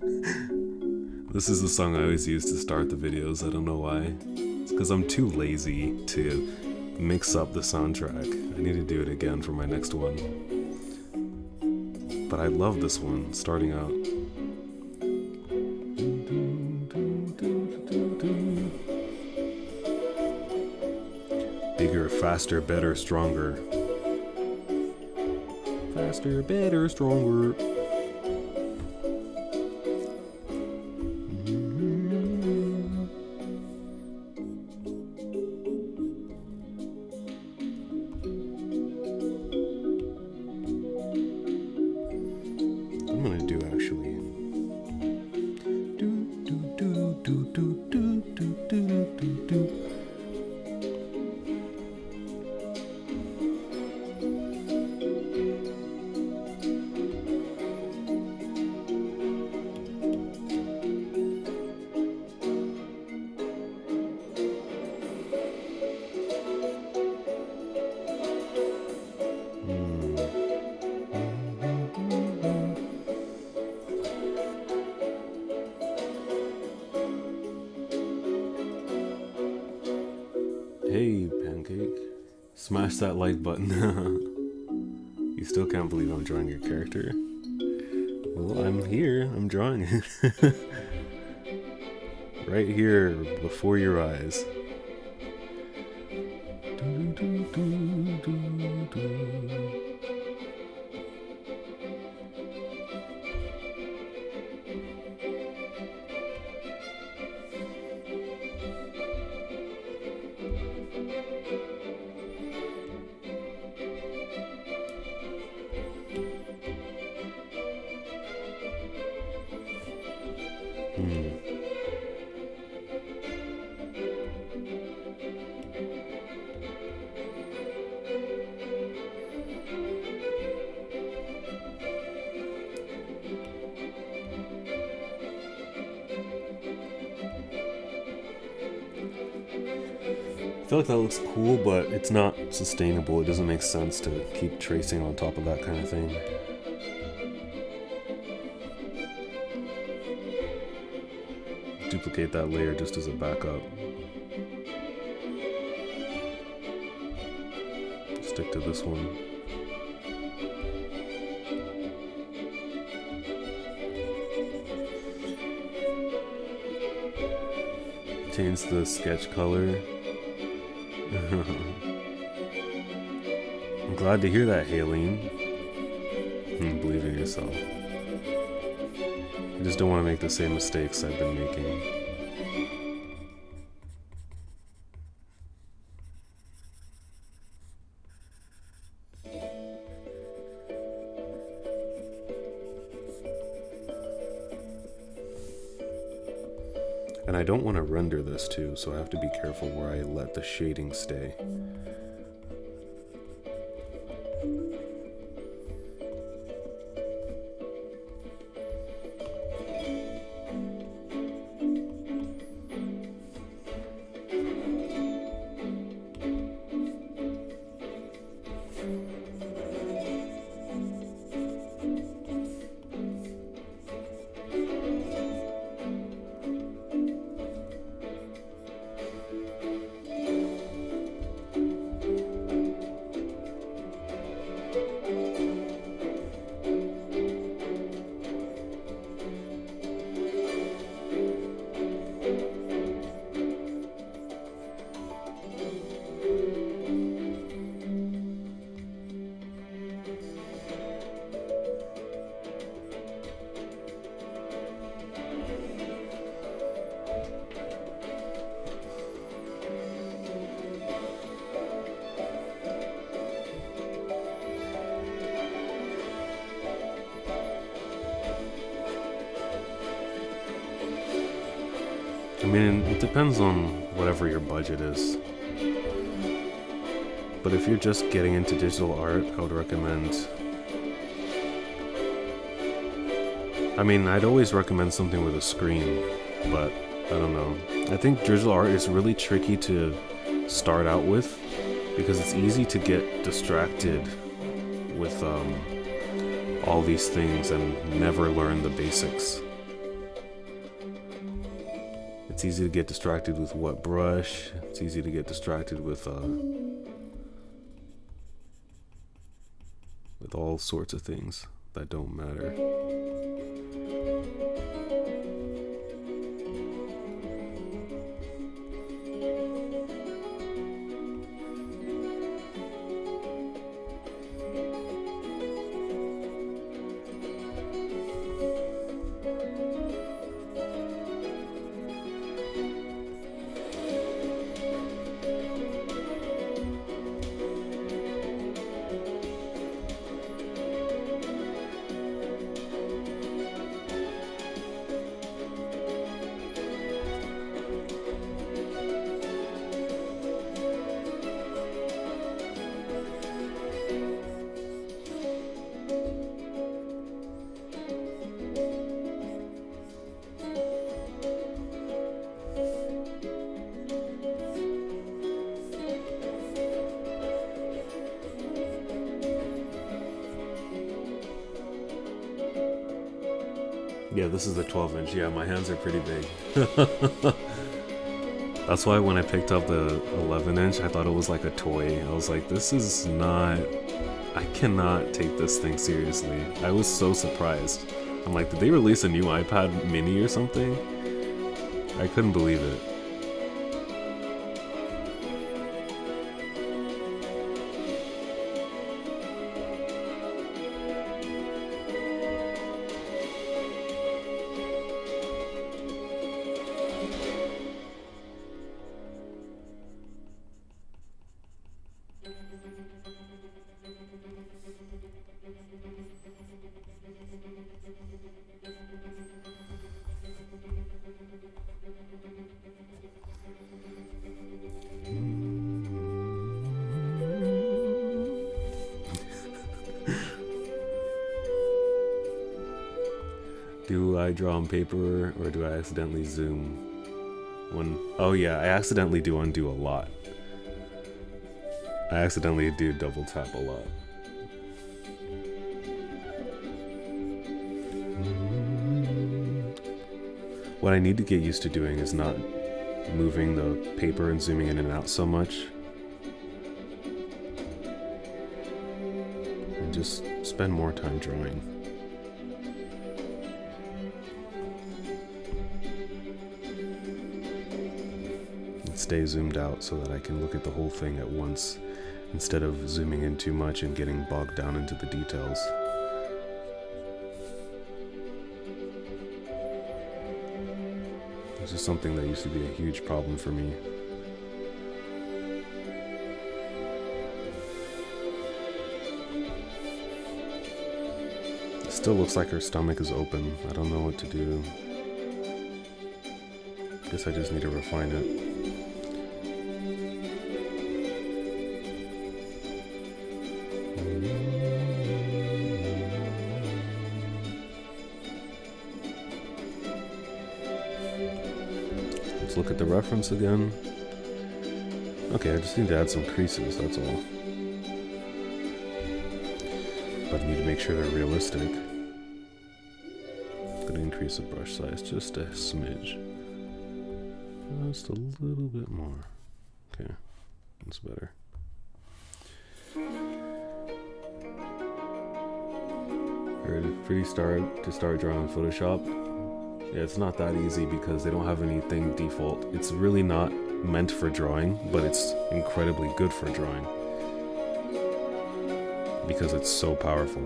This is the song I always use to start the videos, I don't know why. It's because I'm too lazy to mix up the soundtrack. I need to do it again for my next one. But I love this one, starting out. bigger, faster, better, stronger. Faster, better, stronger. I'm gonna do actually. Hey, Pancake. Smash that like button. You still can't believe I'm drawing your character. Well, I'm here. I'm drawing it. Right here, before your eyes. I feel like that looks cool, but it's not sustainable. It doesn't make sense to keep tracing on top of that kind of thing. Duplicate that layer just as a backup. Stick to this one. Change the sketch color. I'm glad to hear that, Haleen. Believe in yourself. I just don't want to make the same mistakes I've been making. And I don't want to render this too, so I have to be careful where I let the shading stay. I mean, it depends on whatever your budget is. But if you're just getting into digital art, I would recommend... I mean, I'd always recommend something with a screen, but I don't know. I think digital art is really tricky to start out with because it's easy to get distracted with all these things and never learn the basics. It's easy to get distracted with what brush. It's easy to get distracted with all sorts of things that don't matter. Yeah, this is the 12-inch. Yeah, my hands are pretty big. That's why when I picked up the 11-inch, I thought it was like a toy. I was like, this is not... I cannot take this thing seriously. I was so surprised. I'm like, did they release a new iPad mini or something? I couldn't believe it. Do I draw on paper or do I accidentally zoom? Oh yeah, I accidentally do undo a lot. I accidentally do double tap a lot. What I need to get used to doing is not moving the paper and zooming in and out so much. And just spend more time drawing. Stay zoomed out so that I can look at the whole thing at once instead of zooming in too much and getting bogged down into the details. This is something that used to be a huge problem for me. It still looks like her stomach is open. I don't know what to do. Guess I just need to refine it. Let's look at the reference again. Okay, I just need to add some creases, that's all. But I need to make sure they're realistic. I'm gonna increase the brush size just a smidge. Just a little bit more. Okay, that's better. Pretty to start drawing in Photoshop. Yeah, it's not that easy because they don't have anything default. It's really not meant for drawing, but it's incredibly good for drawing because it's so powerful.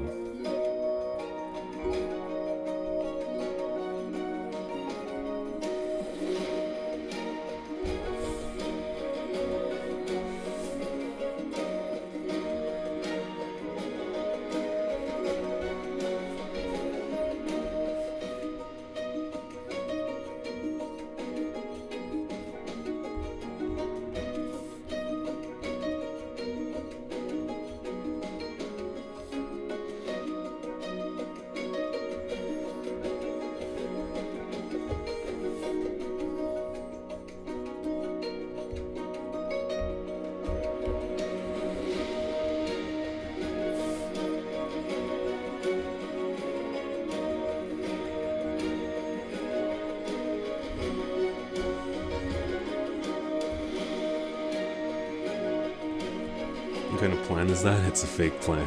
What kind of plan is that? It's a fake plan.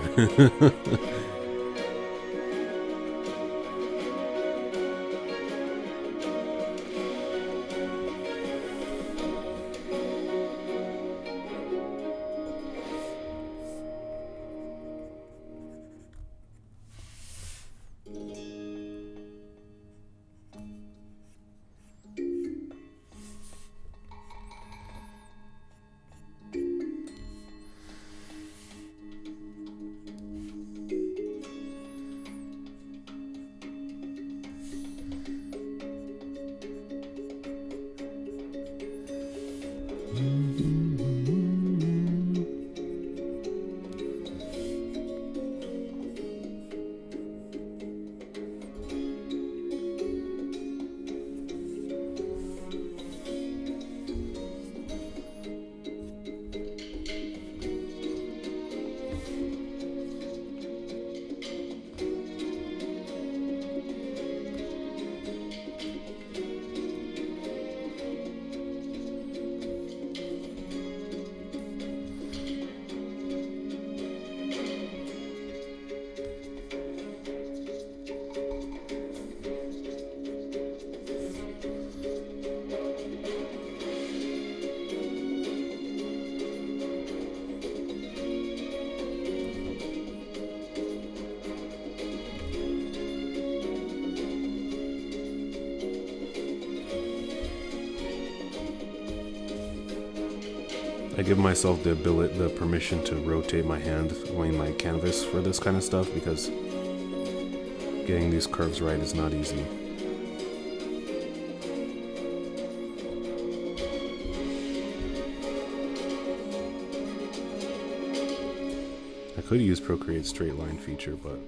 I give myself the permission to rotate my hand, my canvas for this kind of stuff, because getting these curves right is not easy. I could use Procreate straight line feature, but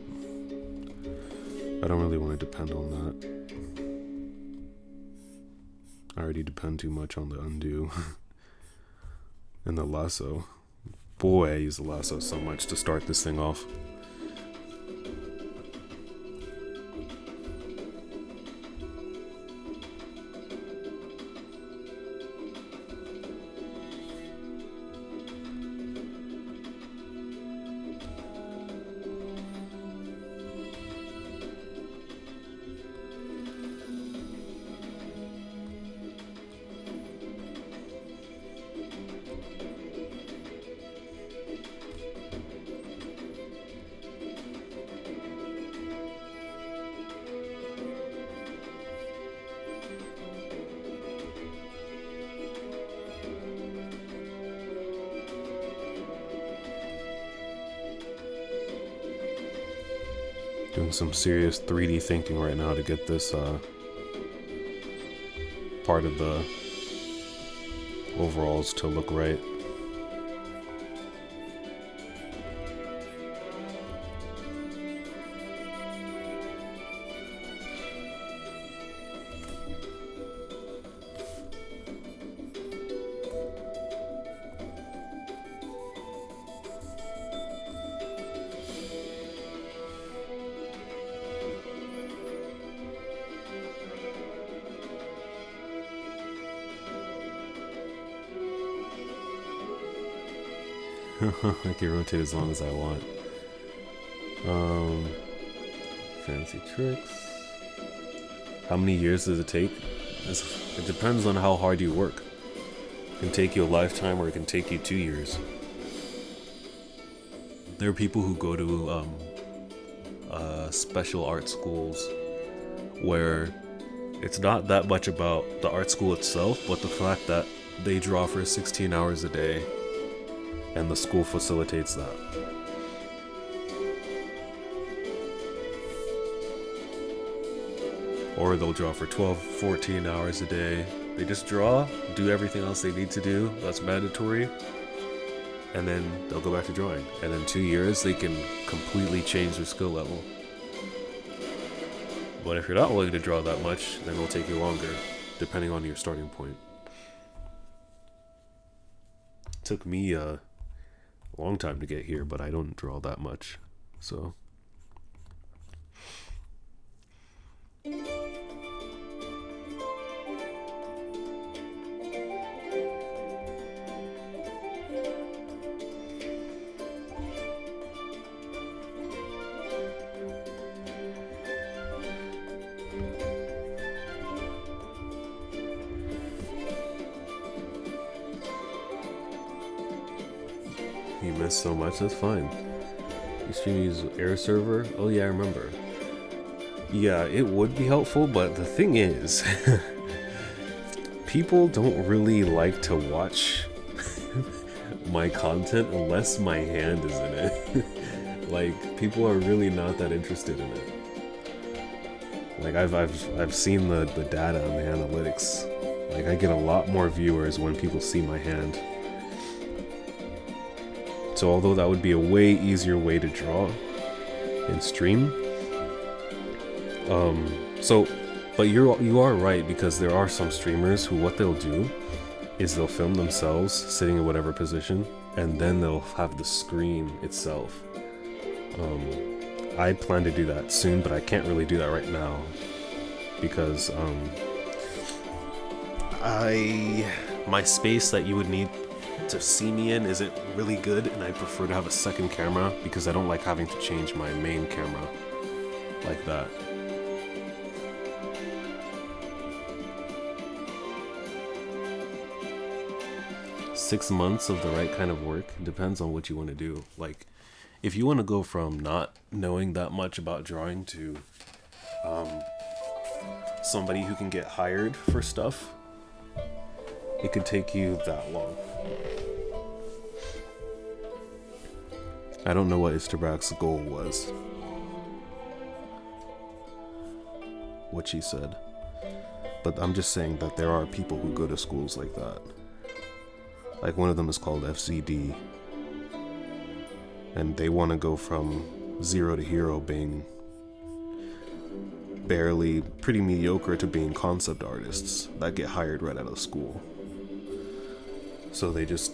I don't really want to depend on that. I already depend too much on the undo and the lasso. Boy, I use the lasso so much to start this thing off. Doing some serious 3D thinking right now to get this part of the overalls to look right. I can rotate as long as I want. Fancy tricks. How many years does it take? It depends on how hard you work. It can take you a lifetime, or it can take you 2 years. There are people who go to special art schools where it's not that much about the art school itself, but the fact that they draw for 16 hours a day. And the school facilitates that. Or they'll draw for 12, 14 hours a day. They just draw, do everything else they need to do, that's mandatory, and then they'll go back to drawing. And in 2 years, they can completely change their skill level. But if you're not willing to draw that much, then it'll take you longer, depending on your starting point. It took me a long time to get here, but I don't draw that much, so. You missed so much, that's fine. You stream use air server? Oh yeah, I remember. Yeah, it would be helpful, but the thing is, people don't really like to watch my content unless my hand is in it. Like, people are really not that interested in it. Like, I've seen the data and the analytics. Like, I get a lot more viewers when people see my hand. So although that would be a way easier way to draw and stream, but you are right, because there are some streamers who, what they'll do is they'll film themselves sitting in whatever position, and then they'll have the screen itself. I plan to do that soon, but I can't really do that right now because my space that you would need to see me in isn't really good, and I prefer to have a second camera because I don't like having to change my main camera like that. Six months of the right kind of work depends on what you want to do. Like, if you want to go from not knowing that much about drawing to somebody who can get hired for stuff, it could take you that long. I don't know what Isterbrack's goal was. What she said. But I'm just saying that there are people who go to schools like that. Like one of them is called FCD. And they want to go from 0 to hero, being barely pretty mediocre to being concept artists that get hired right out of school. So they just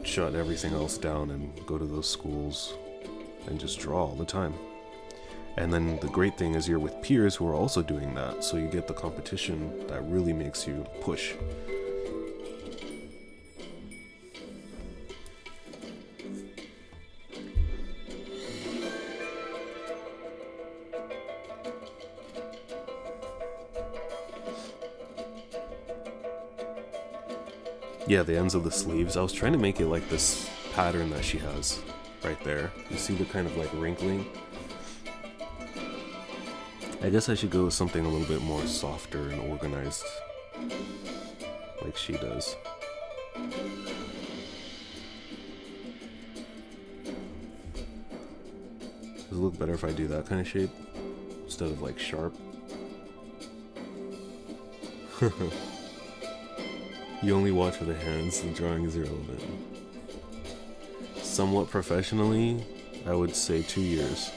shut everything else down and go to those schools and just draw all the time. And then the great thing is you're with peers who are also doing that, so you get the competition that really makes you push. Yeah, the ends of the sleeves. I was trying to make it like this pattern that she has right there. You see the kind of like wrinkling? I guess I should go with something a little bit more softer and organized, like she does. Does it look better if I do that kind of shape instead of like sharp? You only watch for the hands, the drawing is irrelevant. Somewhat professionally, I would say 2 years.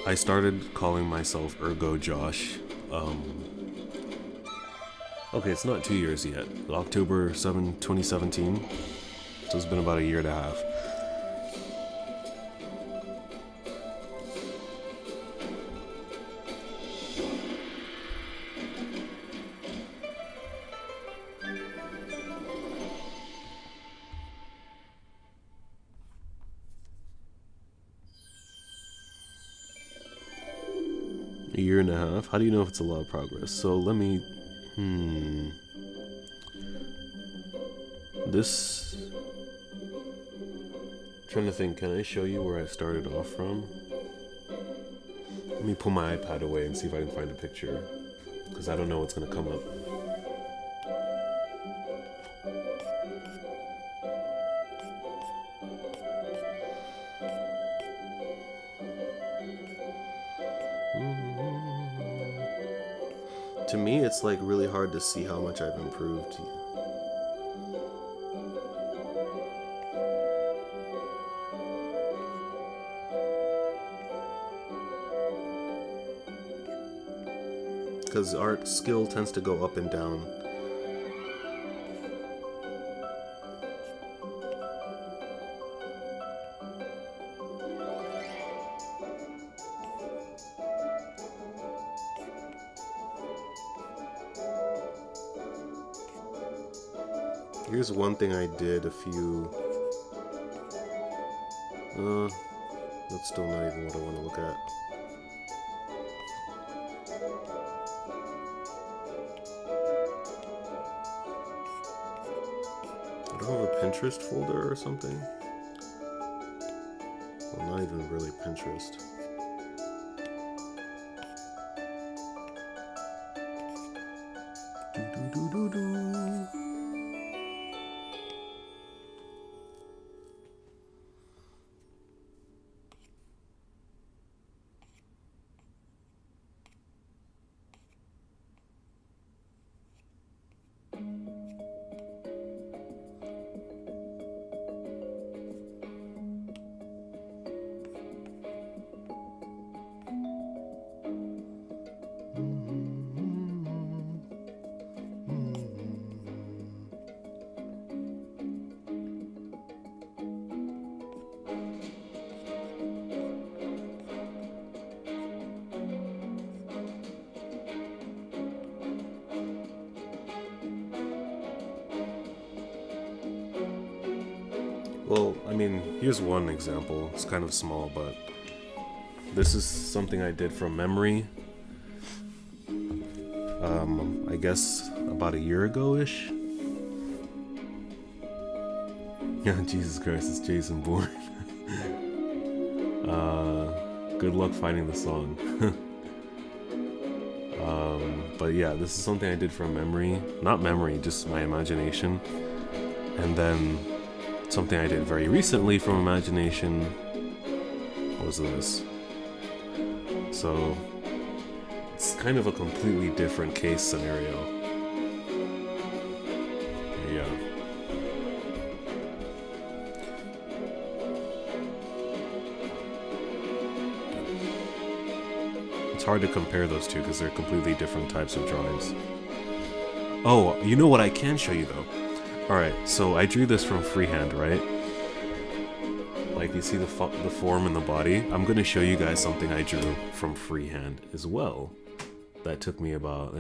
I started calling myself Ergo Josh. Okay, it's not 2 years yet. October 7, 2017. So it's been about a year and a half. A year and a half? How do you know if it's a lot of progress? So let me... This... trying to think, can I show you where I started off from? Let me pull my iPad away and see if I can find a picture, because I don't know what's going to come up. To me, it's like really hard to see how much I've improved. Because art skill tends to go up and down. Here's one thing I did a few... that's still not even what I want to look at. I don't have a Pinterest folder or something. Well, not even really Pinterest. Well, I mean, here's one example. It's kind of small, but this is something I did from memory. I guess about a year ago-ish. Yeah, Jesus Christ, it's Jason Bourne. Good luck finding the song. But yeah, this is something I did from memory. Not memory, just my imagination. And then something I did very recently from imagination was this. So it's kind of a completely different case scenario. Yeah. It's hard to compare those two because they're completely different types of drawings. Oh, you know what I can show you though? Alright, so I drew this from freehand, right? Like you see the form and the body. I'm going to show you guys something I drew from freehand as well. That took me about,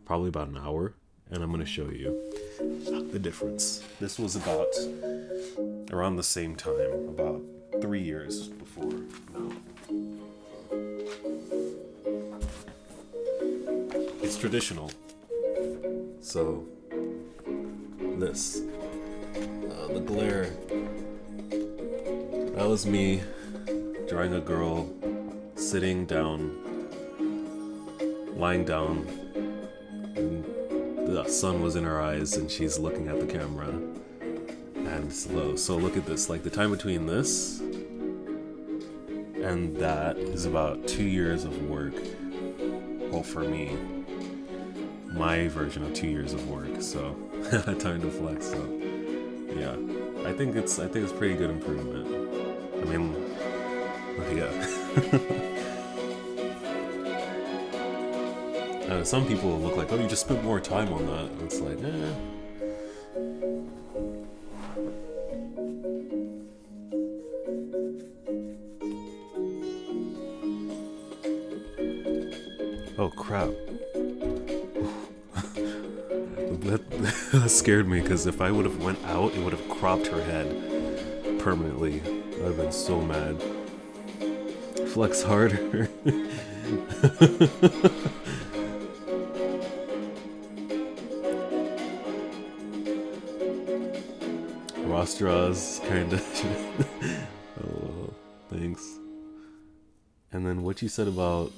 probably about an hour. And I'm going to show you the difference. This was about around the same time, about 3 years before. No. It's traditional. So, this. The glare. That was me drawing a girl sitting down, lying down, and the sun was in her eyes and she's looking at the camera and slow. So look at this, like the time between this and that is about 2 years of work. Well, for me, my version of 2 years of work, so time to flex. So yeah, I think it's pretty good improvement. I mean, yeah. Some people will look like, oh, you just spent more time on that. It's like, oh crap. That scared me, because if I would have went out, it would have cropped her head permanently. I'd have been so mad. Flex harder. Ross draws, kinda. Oh, thanks. And then what you said about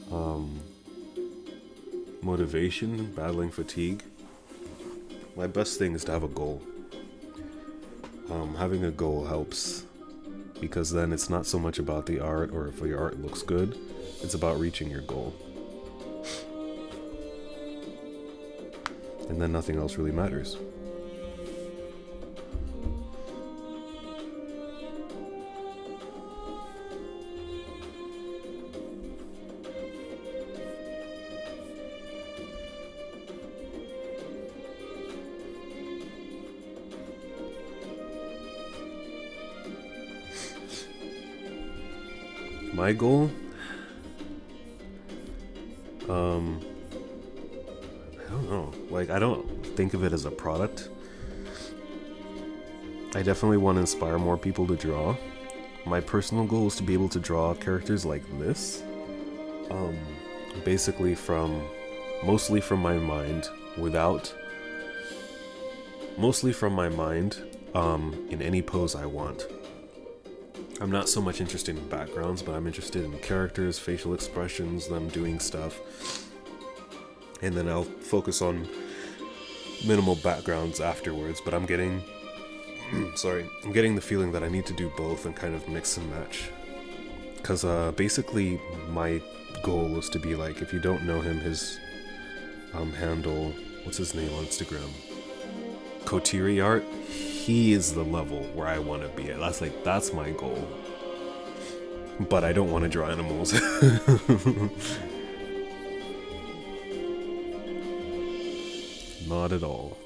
motivation, battling fatigue. My best thing is to have a goal. Having a goal helps, because then it's not so much about the art or if your art looks good, it's about reaching your goal. And then nothing else really matters. My goal? I don't know. Like, I don't think of it as a product. I definitely want to inspire more people to draw. My personal goal is to be able to draw characters like this. Basically mostly from my mind, in any pose I want. I'm not so much interested in backgrounds, but I'm interested in characters, facial expressions, them doing stuff. And then I'll focus on minimal backgrounds afterwards, but I'm getting I'm getting the feeling that I need to do both and kind of mix and match. Because basically my goal is to be like, if you don't know him, his handle, what's his name on Instagram? Kotiri Art. He is the level where I want to be at. That's my goal. But I don't want to draw animals. Not at all.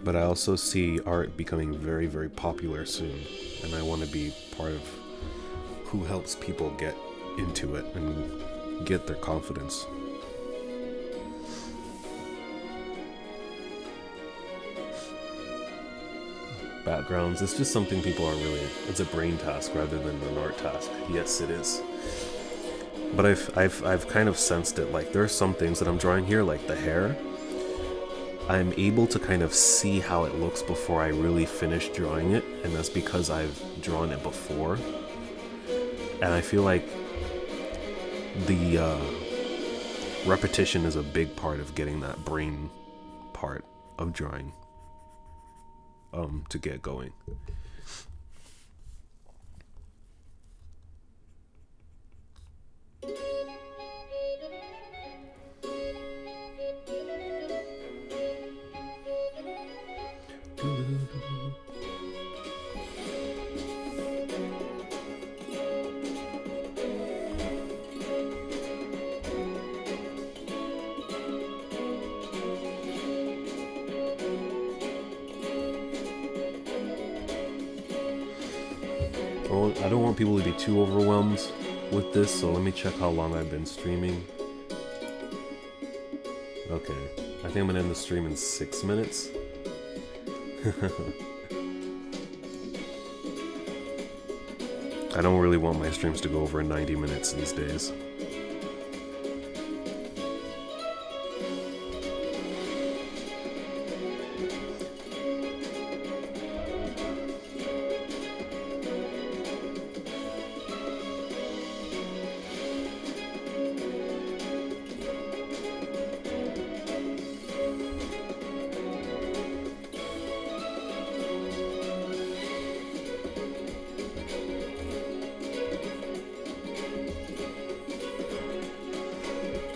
But I also see art becoming very, very popular soon, and I want to be part of who helps people get into it and get their confidence. Backgrounds, it's just something people are really, it's a brain task rather than an art task. Yes, it is. But I've kind of sensed it. Like, there are some things that I'm drawing here, like the hair. I'm able to kind of see how it looks before I really finish drawing it, and that's because I've drawn it before. And I feel like the repetition is a big part of getting that brain part of drawing to get going. Well, I don't want people to be too overwhelmed with this, so let me check how long I've been streaming. Okay, I think I'm gonna end the stream in 6 minutes. I don't really want my streams to go over 90 minutes these days.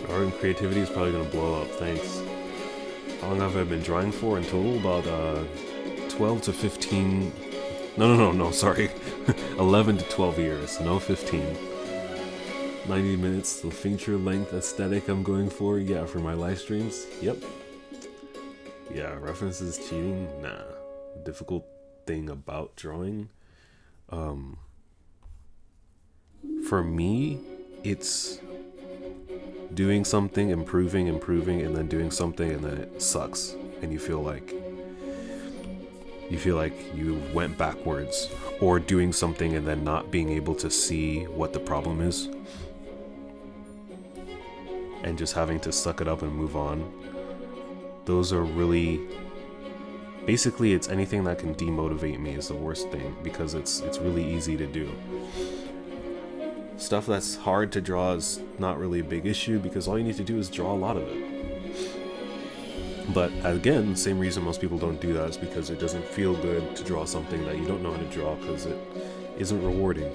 Art and creativity is probably gonna blow up, thanks. How long have I been drawing for in total? About 12 to 15... No, sorry. 11 to 12 years, no 15. 90 minutes, the feature length aesthetic I'm going for, yeah, for my live streams, yep. Yeah, references cheating, nah. Difficult thing about drawing. For me, it's doing something, improving, and then doing something, and then it sucks, and you feel like you went backwards, or doing something and then not being able to see what the problem is, and just having to suck it up and move on. Those are really, basically, it's anything that can demotivate me is the worst thing, because it's really easy to do. Stuff that's hard to draw is not really a big issue, because all you need to do is draw a lot of it. But again, same reason most people don't do that is because it doesn't feel good to draw something that you don't know how to draw, because it isn't rewarding.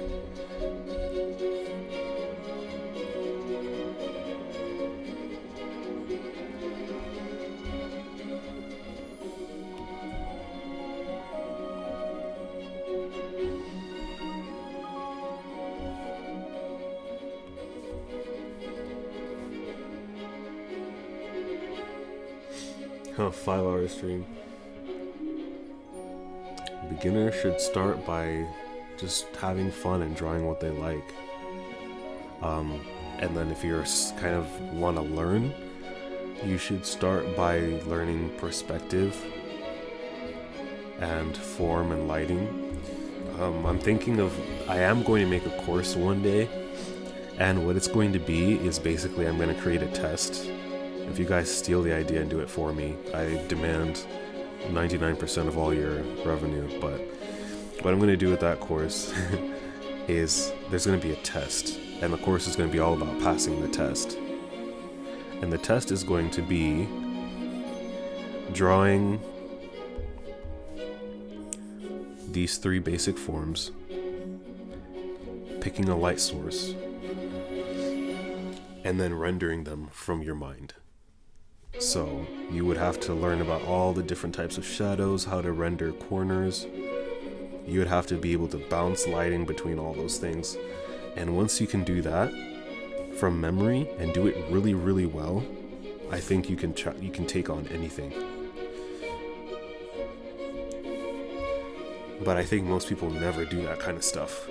A 5-hour stream. Beginner should start by just having fun and drawing what they like. And then if you're kind of want to learn, you should start by learning perspective and form and lighting. I'm thinking of, I am going to make a course one day, and what it's going to be is basically I'm going to create a test. If you guys steal the idea and do it for me, I demand 99% of all your revenue. But what I'm going to do with that course is there's going to be a test, and the course is going to be all about passing the test. And the test is going to be drawing these 3 basic forms, picking a light source, and then rendering them from your mind. So you would have to learn about all the different types of shadows, how to render corners. You would have to be able to bounce lighting between all those things. And once you can do that from memory and do it really, really well, I think you can take on anything. But I think most people never do that kind of stuff.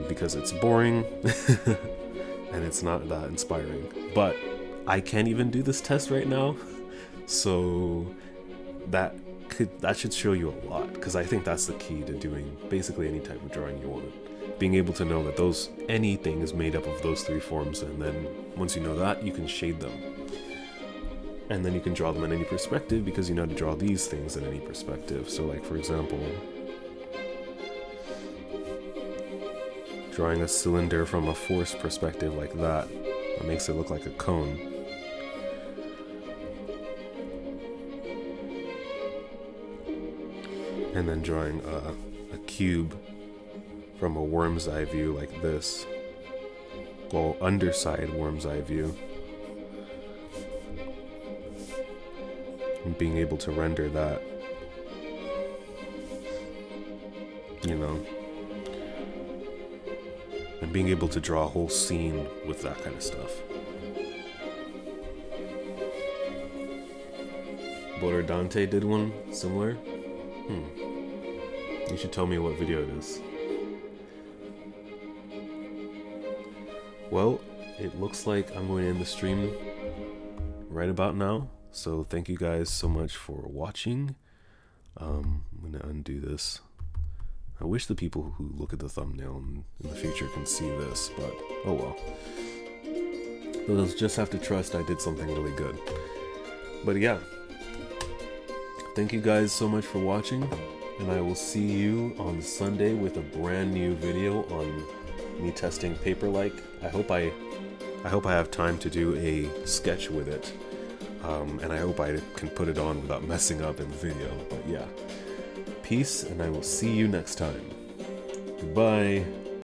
Because it's boring and it's not that inspiring. But I can't even do this test right now, so that should show you a lot, because I think that's the key to doing basically any type of drawing you want. being able to know that anything is made up of those three forms, and then once you know that, you can shade them. And then you can draw them in any perspective because you know how to draw these things in any perspective. So like, for example, drawing a cylinder from a force perspective like that, that makes it look like a cone. And then drawing a cube from a worm's eye view like this. Well, underside worm's eye view. And being able to render that, you know, and being able to draw a whole scene with that kind of stuff. Boder Dante did one similar. You should tell me what video it is. Well, it looks like I'm going to end the stream right about now. So thank you guys so much for watching. I'm going to undo this. I wish the people who look at the thumbnail in the future can see this, but oh well. They'll just have to trust I did something really good. But yeah, thank you guys so much for watching, and I will see you on Sunday with a brand new video on me testing Paperlike. I hope I have time to do a sketch with it. And I hope I can put it on without messing up in the video. But yeah, peace, and I will see you next time. Goodbye.